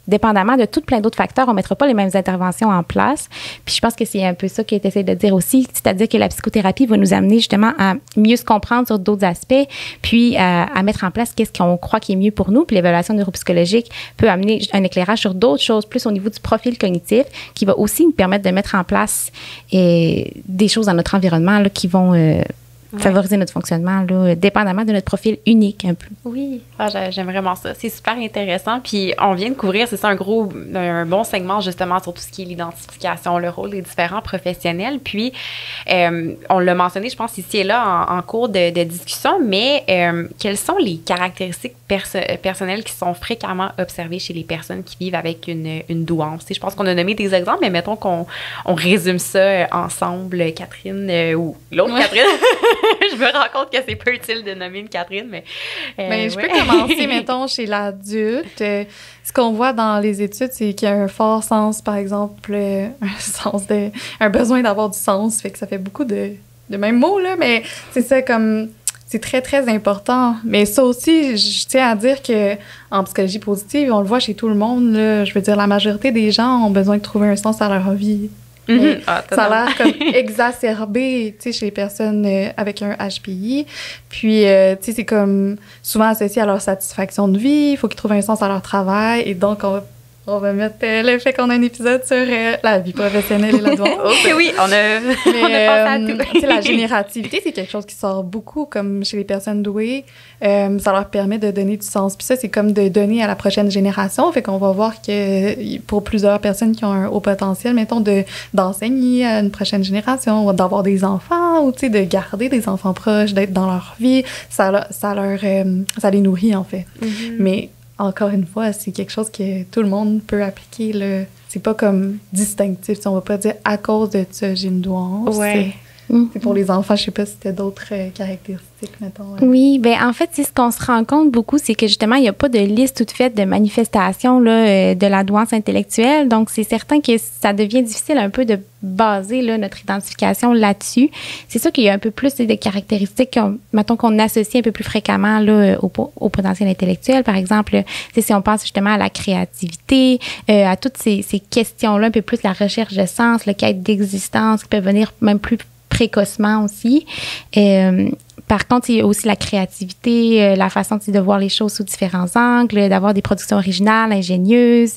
dépendamment de tout plein d'autres facteurs, on ne mettra pas les mêmes interventions en place. Puis je pense que c'est un peu ça qu'il essaie de dire aussi, c'est-à-dire que la psychothérapie va nous amener justement à mieux se comprendre sur d'autres aspects, puis à mettre en place qu'est-ce qu'on croit qui est mieux pour nous. Puis l'évaluation neuropsychologique peut amener un éclairage sur d'autres choses, plus au niveau du profil cognitif, qui va aussi nous permettre de mettre en place des choses dans notre environnement là, qui vont favoriser notre fonctionnement, là, dépendamment de notre profil unique un peu. Oui, j'aime vraiment ça. C'est super intéressant. Puis on vient de couvrir, c'est ça, un bon segment justement sur tout ce qui est l'identification, le rôle des différents professionnels. Puis on l'a mentionné, je pense, ici et là en cours de discussion, mais quelles sont les caractéristiques personnelles qui sont fréquemment observées chez les personnes qui vivent avec une douance? Je pense qu'on a nommé des exemples, mais mettons qu'on résume ça ensemble, Catherine ou l'autre Catherine. Je me rends compte que c'est pas utile de nommer une Catherine, mais... je peux commencer, mettons, chez l'adulte. Ce qu'on voit dans les études, c'est qu'il y a un fort sens, par exemple, un besoin d'avoir du sens. Fait que ça fait beaucoup de mêmes mots, là, mais c'est ça, comme... C'est très, très important. Mais ça aussi, je tiens à dire qu'en psychologie positive, on le voit chez tout le monde, là, je veux dire, la majorité des gens ont besoin de trouver un sens à leur vie. Mm-hmm. Ça a l'air comme exacerbé, chez les personnes avec un HPI. Puis, c'est comme souvent associé à leur satisfaction de vie. Il faut qu'ils trouvent un sens à leur travail. Et donc, on va mettre le fait qu'on a un épisode sur la vie professionnelle et la douance. OK, oui, on a pensé à tout. La générativité, c'est quelque chose qui sort beaucoup, comme chez les personnes douées. Ça leur permet de donner du sens. Puis ça, c'est comme de donner à la prochaine génération. Fait qu'on va voir que pour plusieurs personnes qui ont un haut potentiel, mettons, d'enseigner à une prochaine génération, ou d'avoir des enfants, ou de garder des enfants proches, d'être dans leur vie, ça les nourrit, en fait. Mm-hmm. Mais encore une fois, c'est quelque chose que tout le monde peut appliquer. C'est pas comme distinctif. On va pas dire à cause de ça, j'ai une douance. Ouais. Pour les enfants, je sais pas si c'était d'autres caractéristiques, mettons. Oui, ben en fait, ce qu'on se rend compte beaucoup, c'est que justement, il n'y a pas de liste toute faite de manifestations là, de la douance intellectuelle. Donc, c'est certain que ça devient difficile un peu de baser là, notre identification là-dessus. C'est sûr qu'il y a un peu plus de caractéristiques mettons, qu'on associe un peu plus fréquemment là, au potentiel intellectuel. Par exemple, si on pense justement à la créativité, à toutes ces questions-là, un peu plus la recherche de sens, le quête d'existence, qui peuvent venir même plus précocement aussi. Par contre, il y a aussi la créativité, la façon de voir les choses sous différents angles, d'avoir des productions originales, ingénieuses.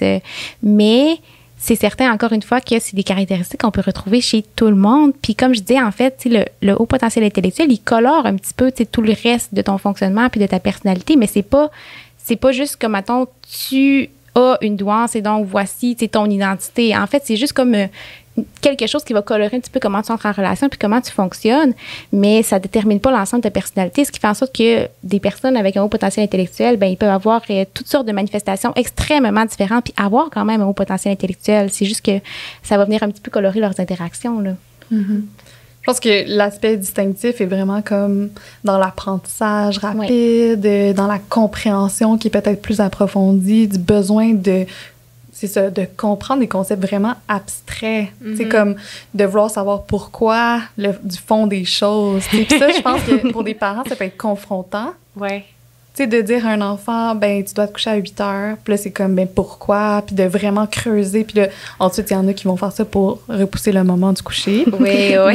Mais c'est certain, encore une fois, que c'est des caractéristiques qu'on peut retrouver chez tout le monde. Puis comme je disais, en fait, le haut potentiel intellectuel, il colore un petit peu tout le reste de ton fonctionnement puis de ta personnalité, mais c'est pas juste comme, mettons, tu as une douance et donc voici ton identité. En fait, c'est juste comme quelque chose qui va colorer un petit peu comment tu entres en relation puis comment tu fonctionnes, mais ça détermine pas l'ensemble de ta personnalité, ce qui fait en sorte que des personnes avec un haut potentiel intellectuel, ben ils peuvent avoir toutes sortes de manifestations extrêmement différentes puis avoir quand même un haut potentiel intellectuel. C'est juste que ça va venir un petit peu colorer leurs interactions, là. Mm-hmm. Je pense que l'aspect distinctif est vraiment comme dans l'apprentissage rapide, dans la compréhension qui est peut-être plus approfondie, du besoin de comprendre des concepts vraiment abstraits. C'est comme de vouloir savoir pourquoi, du fond des choses. Puis ça, je pense que pour des parents, ça peut être confrontant. Ouais. Tu sais, de dire à un enfant, ben tu dois te coucher à 8 heures. Puis là, c'est comme, ben pourquoi? Puis de vraiment creuser. Puis là, ensuite, il y en a qui vont faire ça pour repousser le moment du coucher. Oui, oui.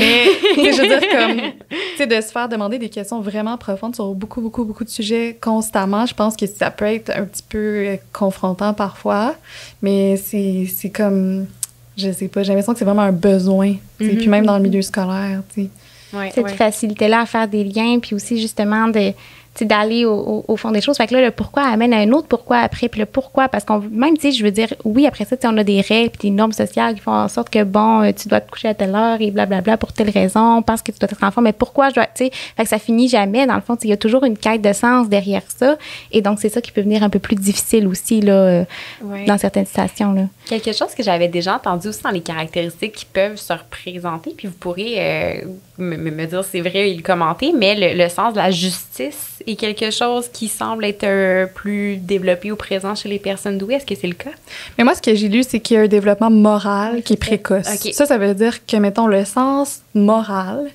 Mais, je veux dire, comme, tu sais, de se faire demander des questions vraiment profondes sur beaucoup, beaucoup, beaucoup de sujets constamment, je pense que ça peut être un petit peu confrontant parfois. Mais c'est comme, je sais pas, j'ai l'impression que c'est vraiment un besoin. Puis même dans le milieu scolaire, tu sais. Ouais, cette facilité-là à faire des liens, puis aussi justement d'aller au fond des choses. Fait que là, le pourquoi amène à un autre pourquoi après. Puis le pourquoi, parce qu'on même, tu sais, je veux dire, oui, après ça, on a des règles puis des normes sociales qui font en sorte que, bon, tu dois te coucher à telle heure et blablabla pour telle raison, parce que tu dois être enfant, mais pourquoi je dois, tu sais, fait que ça finit jamais. Dans le fond, il y a toujours une quête de sens derrière ça. Et donc, c'est ça qui peut venir un peu plus difficile aussi, là, dans certaines situations, là. Quelque chose que j'avais déjà entendu aussi dans les caractéristiques qui peuvent se représenter, puis vous pourrez me dire c'est vrai et le commenter, mais le sens de la justice est quelque chose qui semble être plus développé au présent chez les personnes douées. Est-ce que c'est le cas? Mais moi, ce que j'ai lu, c'est qu'il y a un développement moral qui est précoce. Okay. Ça veut dire que, mettons, le sens moral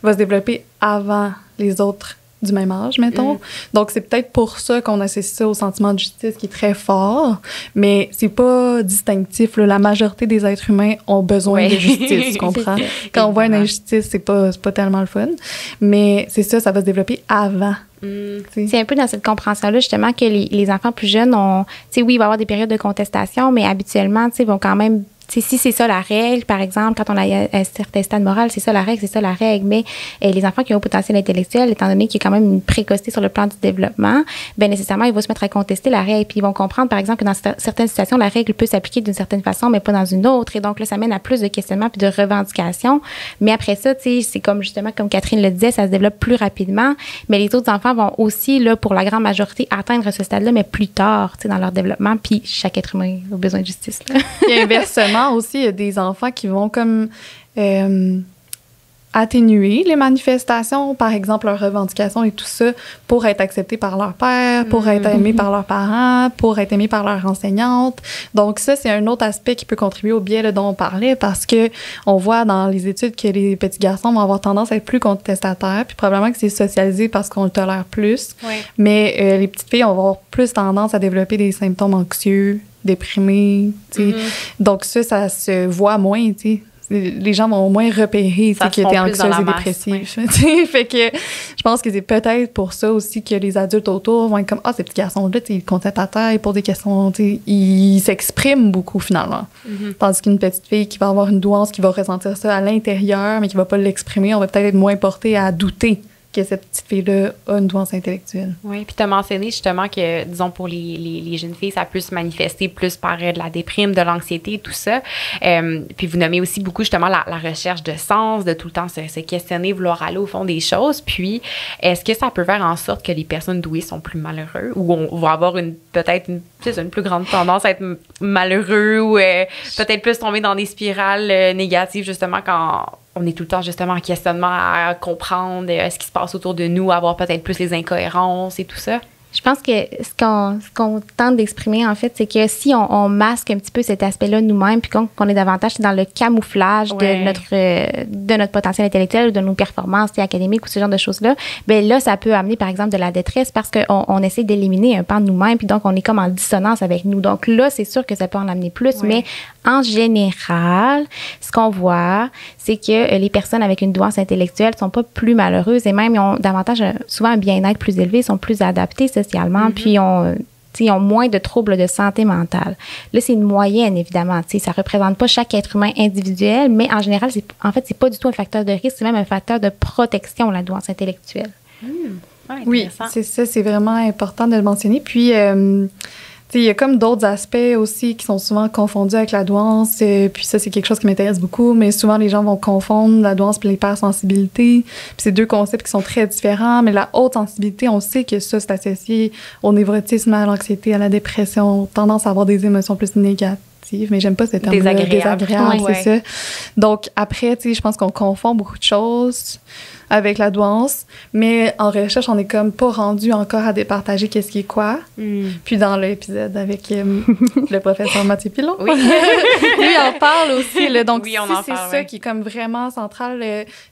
va se développer avant les autres du même âge, mettons. Donc, c'est peut-être pour ça qu'on associe ça au sentiment de justice qui est très fort, mais c'est pas distinctif, là. La majorité des êtres humains ont besoin de justice, tu comprends? Quand on voit une injustice, c'est pas tellement le fun. Mais c'est ça va se développer avant. C'est un peu dans cette compréhension-là, justement, que les enfants plus jeunes ont... Tu sais, oui, il va y avoir des périodes de contestation, mais habituellement, tu sais, vont quand même... T'sais, si c'est ça la règle, par exemple, quand on a un certain stade moral, c'est ça la règle, c'est ça la règle. Mais les enfants qui ont un potentiel intellectuel, étant donné qu'il y a quand même une précocité sur le plan du développement, bien nécessairement, ils vont se mettre à contester la règle. Puis ils vont comprendre, par exemple, que dans certaines situations, la règle peut s'appliquer d'une certaine façon, mais pas dans une autre. Et donc là, ça mène à plus de questionnements puis de revendications. Mais après ça, tu sais, c'est comme justement, comme Catherine le disait, ça se développe plus rapidement. Mais les autres enfants vont aussi, là, pour la grande majorité, atteindre ce stade-là, mais plus tard, tu sais, dans leur développement. Puis chaque être humain a besoin de justice, là. Et inversement, aussi, il y a des enfants qui vont comme atténuer les manifestations, par exemple leurs revendications et tout ça, pour être acceptés par leur père, pour être aimés par leurs parents, pour être aimés par leur enseignante. Donc ça, c'est un autre aspect qui peut contribuer au biais là, dont on parlait, parce que on voit dans les études que les petits garçons vont avoir tendance à être plus contestataires, puis probablement que c'est socialisé parce qu'on le tolère plus. Ouais. Mais les petites filles vont avoir plus tendance à développer des symptômes anxieux, déprimés, tu sais. Donc ça se voit moins, tu sais. Les gens vont au moins repérer qu'ils étaient anxieux et dépressifs. Ouais. Fait que je pense que c'est peut-être pour ça aussi que les adultes autour vont être comme « Ah, ces petits garçons-là, ils contestent à terre, ils posent des questions, ils s'expriment beaucoup finalement. Tandis qu'une petite fille qui va avoir une douance, qui va ressentir ça à l'intérieur, mais qui va pas l'exprimer, on va peut-être être moins porté à douter que cette petite fille-là a une douance intellectuelle. Oui, puis tu as mentionné justement que, disons, pour les jeunes filles, ça peut se manifester plus par de la déprime, de l'anxiété et tout ça. Puis vous nommez aussi beaucoup justement la recherche de sens, de tout le temps se questionner, vouloir aller au fond des choses. Puis, est-ce que ça peut faire en sorte que les personnes douées sont plus malheureuses ou on va avoir peut-être une plus grande tendance à être malheureux ou peut-être plus tomber dans des spirales négatives justement quand on est tout le temps justement en questionnement à comprendre ce qui se passe autour de nous, à voir peut-être plus les incohérences et tout ça? Je pense que ce qu'on tente d'exprimer, en fait, c'est que si on masque un petit peu cet aspect-là de nous-mêmes, puis qu'on est davantage dans le camouflage de notre potentiel intellectuel ou de nos performances académiques ou ce genre de choses-là, bien là, ça peut amener, par exemple, de la détresse parce qu'on essaie d'éliminer un pan de nous-mêmes, puis donc on est comme en dissonance avec nous. Donc là, c'est sûr que ça peut en amener plus, mais en général, ce qu'on voit, c'est que les personnes avec une douance intellectuelle sont pas plus malheureuses et même ils ont davantage, souvent un bien-être plus élevé, sont plus adaptés socialement, puis ils ont moins de troubles de santé mentale. Là, c'est une moyenne, évidemment. Ça ne représente pas chaque être humain individuel, mais en général, c'est pas du tout un facteur de risque, c'est même un facteur de protection, la douance intellectuelle. Oui, c'est ça, c'est vraiment important de le mentionner. Puis, il y a comme d'autres aspects aussi qui sont souvent confondus avec la douance. Puis ça, c'est quelque chose qui m'intéresse beaucoup. Mais souvent, les gens vont confondre la douance et l'hypersensibilité. Puis c'est deux concepts qui sont très différents. Mais la haute sensibilité, on sait que ça, c'est associé au névrotisme, à l'anxiété, à la dépression, tendance à avoir des émotions plus négatives. Mais j'aime pas ce terme désagréable, c'est ça. Donc après, je pense qu'on confond beaucoup de choses avec la douance, mais en recherche, on est comme pas rendu encore à départager qu'est-ce qui est quoi. Puis dans l'épisode avec le professeur Mathieu Pilon, lui en parle aussi. Là, donc c'est ça qui est comme vraiment central.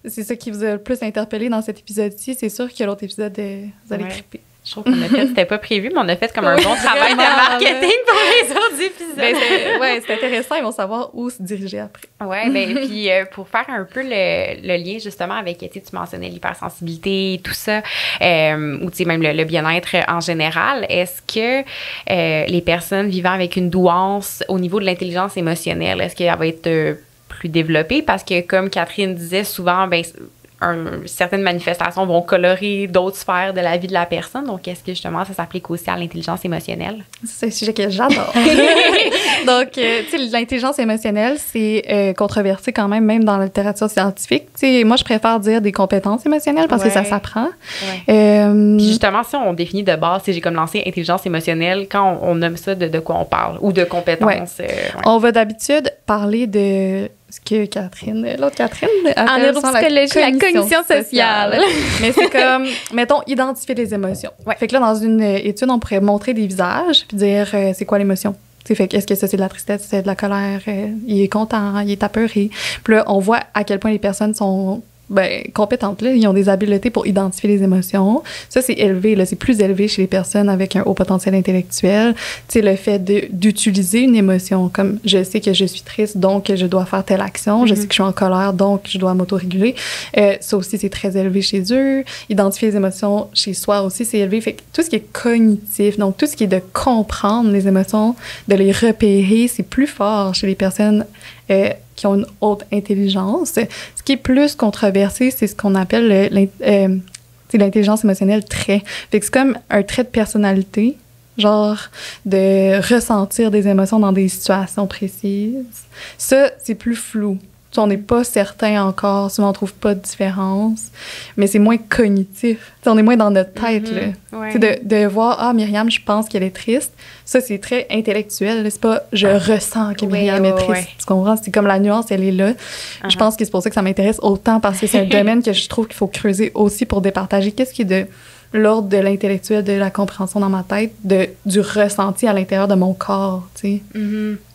C'est ça qui vous a le plus interpellé dans cet épisode-ci. C'est sûr que l'autre épisode, vous allez triper. Je trouve qu'on a fait, c'était pas prévu, mais on a fait comme un bon travail de marketing pour les autres épisodes. C'est intéressant, ils vont savoir où se diriger après. Oui, puis pour faire un peu le lien justement avec, tu mentionnais l'hypersensibilité et tout ça, ou tu sais, même le bien-être en général, est-ce que les personnes vivant avec une douance au niveau de l'intelligence émotionnelle, est-ce qu'elle va être plus développée? Parce que comme Catherine disait souvent, certaines manifestations vont colorer d'autres sphères de la vie de la personne. Donc, est-ce que justement, ça s'applique aussi à l'intelligence émotionnelle? C'est un sujet que j'adore. Donc, tu sais, l'intelligence émotionnelle, c'est controversé quand même dans la littérature scientifique. Tu sais, moi, je préfère dire des compétences émotionnelles parce que ça s'apprend. Puis justement, si on définit de base, j'ai comme lancé intelligence émotionnelle, quand on nomme ça, de quoi on parle? Ou de compétences? On va d'habitude parler de ce que l'autre Catherine, en neuropsychologie, la cognition sociale. Mais c'est comme, mettons, identifier les émotions. Fait que là, dans une étude, on pourrait montrer des visages puis dire c'est quoi l'émotion. Fait que est-ce que ça, c'est de la tristesse, c'est de la colère, il est content, il est apeuré. Puis là, on voit à quel point les personnes sont compétentes, là. Ils ont des habiletés pour identifier les émotions. Ça, c'est élevé, là. C'est plus élevé chez les personnes avec un haut potentiel intellectuel. Tu sais, le fait d'utiliser une émotion, comme je sais que je suis triste, donc je dois faire telle action. Je sais que je suis en colère, donc je dois m'autoréguler. Ça aussi, c'est très élevé chez eux. Identifier les émotions chez soi aussi, c'est élevé. Fait que tout ce qui est cognitif, donc tout ce qui est de comprendre les émotions, de les repérer, c'est plus fort chez les personnes qui ont une haute intelligence. Ce qui est plus controversé, c'est ce qu'on appelle l'intelligence émotionnelle trait. Fait que c'est comme un trait de personnalité, genre de ressentir des émotions dans des situations précises. Ça, c'est plus flou. On n'est pas certain encore, souvent on trouve pas de différence, mais c'est moins cognitif. T'sais, on est moins dans notre tête. De voir, Myriam, je pense qu'elle est triste, ça c'est très intellectuel. Là. C'est pas je ressens que Myriam est triste. Tu comprends? C'est comme la nuance, elle est là. Je pense que c'est pour ça que ça m'intéresse autant, parce que c'est un domaine que je trouve qu'il faut creuser aussi pour départager qu'est-ce qui est de l'ordre de l'intellectuel, de la compréhension dans ma tête, du ressenti à l'intérieur de mon corps, tu sais.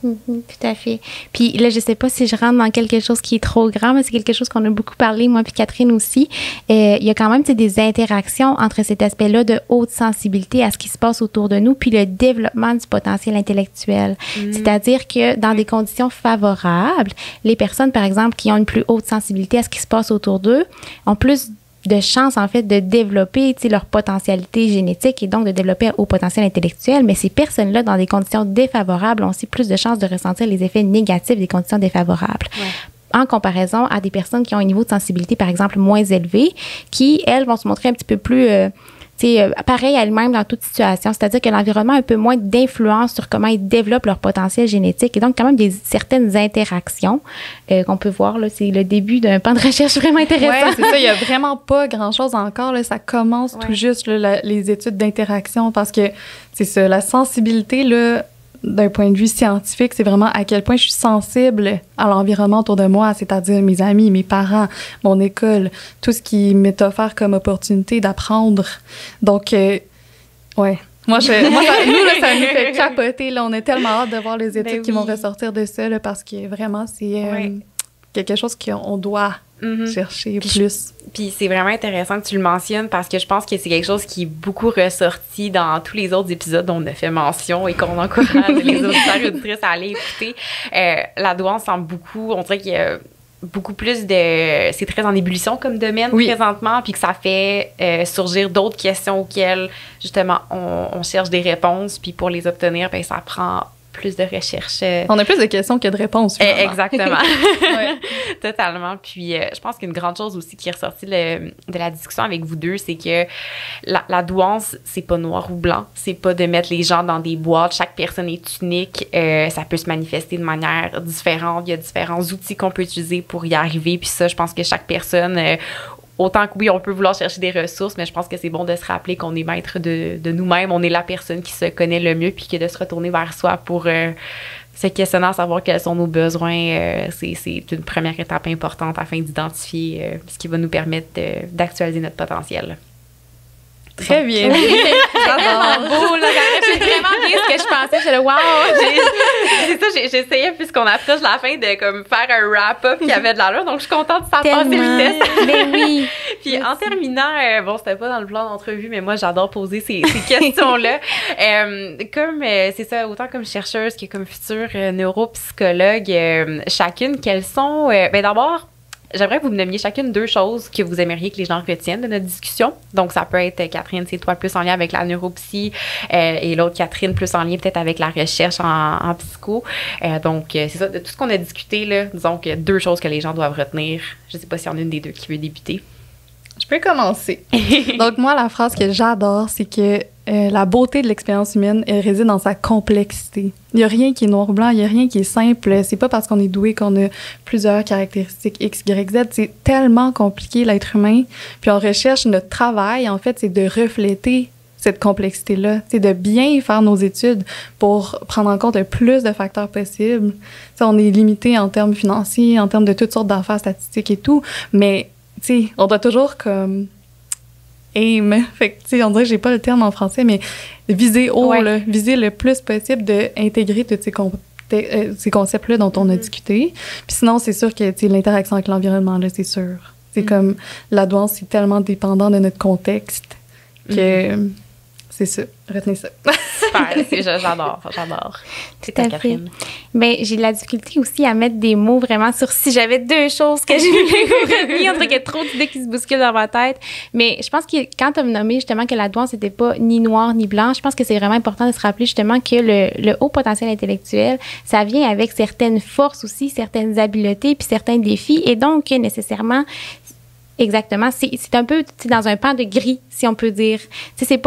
Tout à fait. Puis là, je sais pas si je rentre dans quelque chose qui est trop grand, mais c'est quelque chose qu'on a beaucoup parlé, moi puis Catherine aussi. Il y a quand même des interactions entre cet aspect-là de haute sensibilité à ce qui se passe autour de nous, puis le développement du potentiel intellectuel. C'est-à-dire que dans des conditions favorables, les personnes, par exemple, qui ont une plus haute sensibilité à ce qui se passe autour d'eux, ont plus de chances, en fait, de développer leur potentialité génétique et donc de développer un haut potentiel intellectuel. Mais ces personnes-là, dans des conditions défavorables, ont aussi plus de chances de ressentir les effets négatifs des conditions défavorables. En comparaison à des personnes qui ont un niveau de sensibilité, par exemple, moins élevé, qui, elles, vont se montrer un petit peu plus... pareil à elles-mêmes dans toute situation, c'est-à-dire que l'environnement a un peu moins d'influence sur comment ils développent leur potentiel génétique et donc quand même certaines interactions qu'on peut voir. Là, c'est le début d'un pan de recherche vraiment intéressant. Oui, c'est ça. Il n'y a vraiment pas grand-chose encore. Là, ça commence tout juste, là, les études d'interaction, parce que c'est ça, la sensibilité, là, d'un point de vue scientifique, c'est vraiment à quel point je suis sensible à l'environnement autour de moi, c'est-à-dire mes amis, mes parents, mon école, tout ce qui m'est offert comme opportunité d'apprendre. Donc, ouais. Nous, là, ça nous fait capoter. Là, on a tellement hâte de voir les études qui vont ressortir de ça, là, parce que vraiment, c'est quelque chose qu'on doit chercher plus. Puis c'est vraiment intéressant que tu le mentionnes parce que je pense que c'est quelque chose qui est beaucoup ressorti dans tous les autres épisodes dont on a fait mention et qu'on encourage les auditeurs et auditrices à aller écouter. La douance semble beaucoup, on dirait qu'il y a beaucoup plus de... C'est très en ébullition comme domaine présentement, puis que ça fait surgir d'autres questions auxquelles, justement, on cherche des réponses, puis pour les obtenir, ben ça prend plus de recherche. On a plus de questions que de réponses, finalement. Exactement. Totalement. Puis, je pense qu'une grande chose aussi qui est ressortie de la discussion avec vous deux, c'est que la douance, c'est pas noir ou blanc. C'est pas de mettre les gens dans des boîtes. Chaque personne est unique. Ça peut se manifester de manière différente. Il y a différents outils qu'on peut utiliser pour y arriver. Puis ça, je pense que chaque personne... autant que oui, on peut vouloir chercher des ressources, mais je pense que c'est bon de se rappeler qu'on est maître de nous-mêmes. On est la personne qui se connaît le mieux, puis que de se retourner vers soi pour se questionner à savoir quels sont nos besoins. C'est une première étape importante afin d'identifier ce qui va nous permettre d'actualiser notre potentiel. Très bien. C'est vraiment beau, là. C'est vraiment bien ce que je pensais. J'étais là, wow! J'essayais, puisqu'on approche la fin, de comme faire un wrap-up qui avait de l'allure. Donc, je suis contente de ça passer vitesse. Mais oui. Puis, en terminant, bon, c'était pas dans le plan d'entrevue, mais moi, j'adore poser ces questions-là. C'est ça, autant comme chercheuse que comme future neuropsychologue, chacune, quelles sont... d'abord, j'aimerais que vous me nommiez chacune 2 choses que vous aimeriez que les gens retiennent de notre discussion. Donc, ça peut être, Catherine, c'est toi plus en lien avec la neuropsy et l'autre, Catherine, plus en lien peut-être avec la recherche en psycho. Donc, c'est ça, de tout ce qu'on a discuté, là, disons que 2 choses que les gens doivent retenir. Je sais pas s'il y en a une des 2 qui veut débuter. Je peux commencer. Donc, moi, la phrase que j'adore, c'est que la beauté de l'expérience humaine, elle réside dans sa complexité. Il n'y a rien qui est noir ou blanc, il n'y a rien qui est simple. C'est pas parce qu'on est doué qu'on a plusieurs caractéristiques X, Y, Z. C'est tellement compliqué, l'être humain. Puis on recherche notre travail, en fait, c'est de refléter cette complexité-là. C'est de bien faire nos études pour prendre en compte le plus de facteurs possibles. T'sais, on est limité en termes financiers, en termes de toutes sortes d'affaires statistiques et tout, mais on doit toujours comme aim. Fait que, on dirait que j'ai pas le terme en français, mais viser haut, là, viser le plus possible d'intégrer tous ces concepts-là dont on a discuté. Puis sinon, c'est sûr que l'interaction avec l'environnement, là, c'est sûr. C'est comme la douance, c'est tellement dépendant de notre contexte que c'est ça. Retenez ça. Super, j'adore. C'est ta Catherine. Ben, j'ai de la difficulté aussi à mettre des mots vraiment sur si j'avais 2 choses que je voulais retenir. On dirait qu'il y a trop d'idées qui se bousculent dans ma tête. Mais je pense que quand tu as nommé justement que la douance n'était pas ni noire ni blanc, je pense que c'est vraiment important de se rappeler justement que le haut potentiel intellectuel, ça vient avec certaines forces aussi, certaines habiletés puis certains défis. Et donc, nécessairement, exactement, c'est un peu dans un pan de gris, si on peut dire. C'est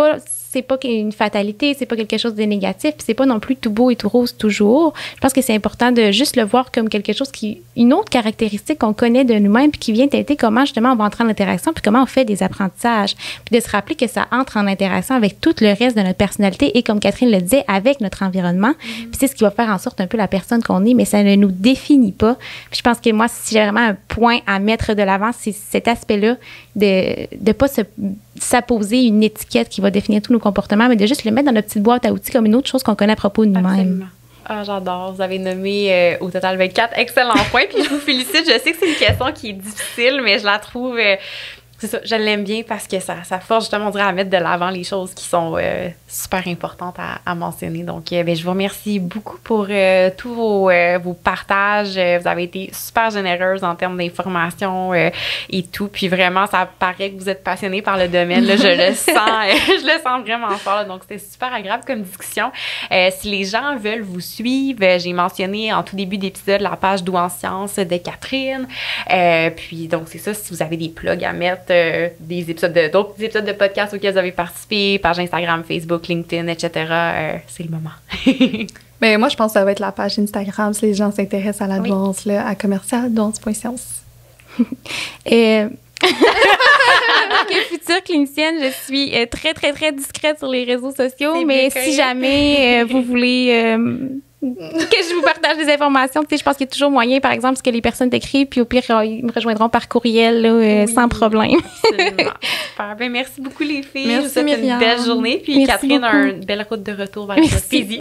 pas une fatalité, c'est pas quelque chose de négatif, puis c'est pas non plus tout beau et tout rose toujours. Je pense que c'est important de juste le voir comme quelque chose une autre caractéristique qu'on connaît de nous-mêmes, puis qui vient t'aider comment justement on va entrer en interaction, puis comment on fait des apprentissages, puis de se rappeler que ça entre en interaction avec tout le reste de notre personnalité et comme Catherine le disait, avec notre environnement. Puis c'est ce qui va faire en sorte un peu la personne qu'on est, mais ça ne nous définit pas. Puis je pense que moi, si j'ai vraiment un point à mettre de l'avant, c'est cet aspect-là de pas s'apposer une étiquette qui va définir tous nos comportements, mais de juste le mettre dans notre petite boîte à outils comme une autre chose qu'on connaît à propos de nous-mêmes. Absolument. Ah, j'adore. Vous avez nommé au total 24 excellents points, puis je vous félicite. Je sais que c'est une question qui est difficile, mais je la trouve... c'est ça, je l'aime bien parce que ça force justement, on dirait, à mettre de l'avant les choses qui sont super importantes à mentionner. Donc, je vous remercie beaucoup pour tous vos partages. Vous avez été super généreuse en termes d'informations et tout. Puis vraiment, ça paraît que vous êtes passionnée par le domaine. Là, je le sens, je le sens vraiment fort. Là. Donc, c'était super agréable comme discussion. Si les gens veulent vous suivre, j'ai mentionné en tout début d'épisode la page D'où en sciences de Catherine. Puis, donc, c'est ça, si vous avez des plugs à mettre, d'autres épisodes de podcast auxquels vous avez participé, page Instagram, Facebook, LinkedIn, etc. C'est le moment. Mais moi, je pense que ça va être la page Instagram si les gens s'intéressent à la douance, là, à commercial douance.science. tant que future clinicienne, je suis très, très, très discrète sur les réseaux sociaux, mais si jamais vous voulez que je vous partage des informations, tu sais, je pense qu'il y a toujours moyen, par exemple, ce que les personnes t'écrivent, puis au pire, ils me rejoindront par courriel, là, sans problème. Absolument. Super. Ben, merci beaucoup, les filles. Merci, je vous souhaite Myriam. une belle journée. Puis Merci Catherine, beaucoup. une belle route de retour vers la Gaspésie.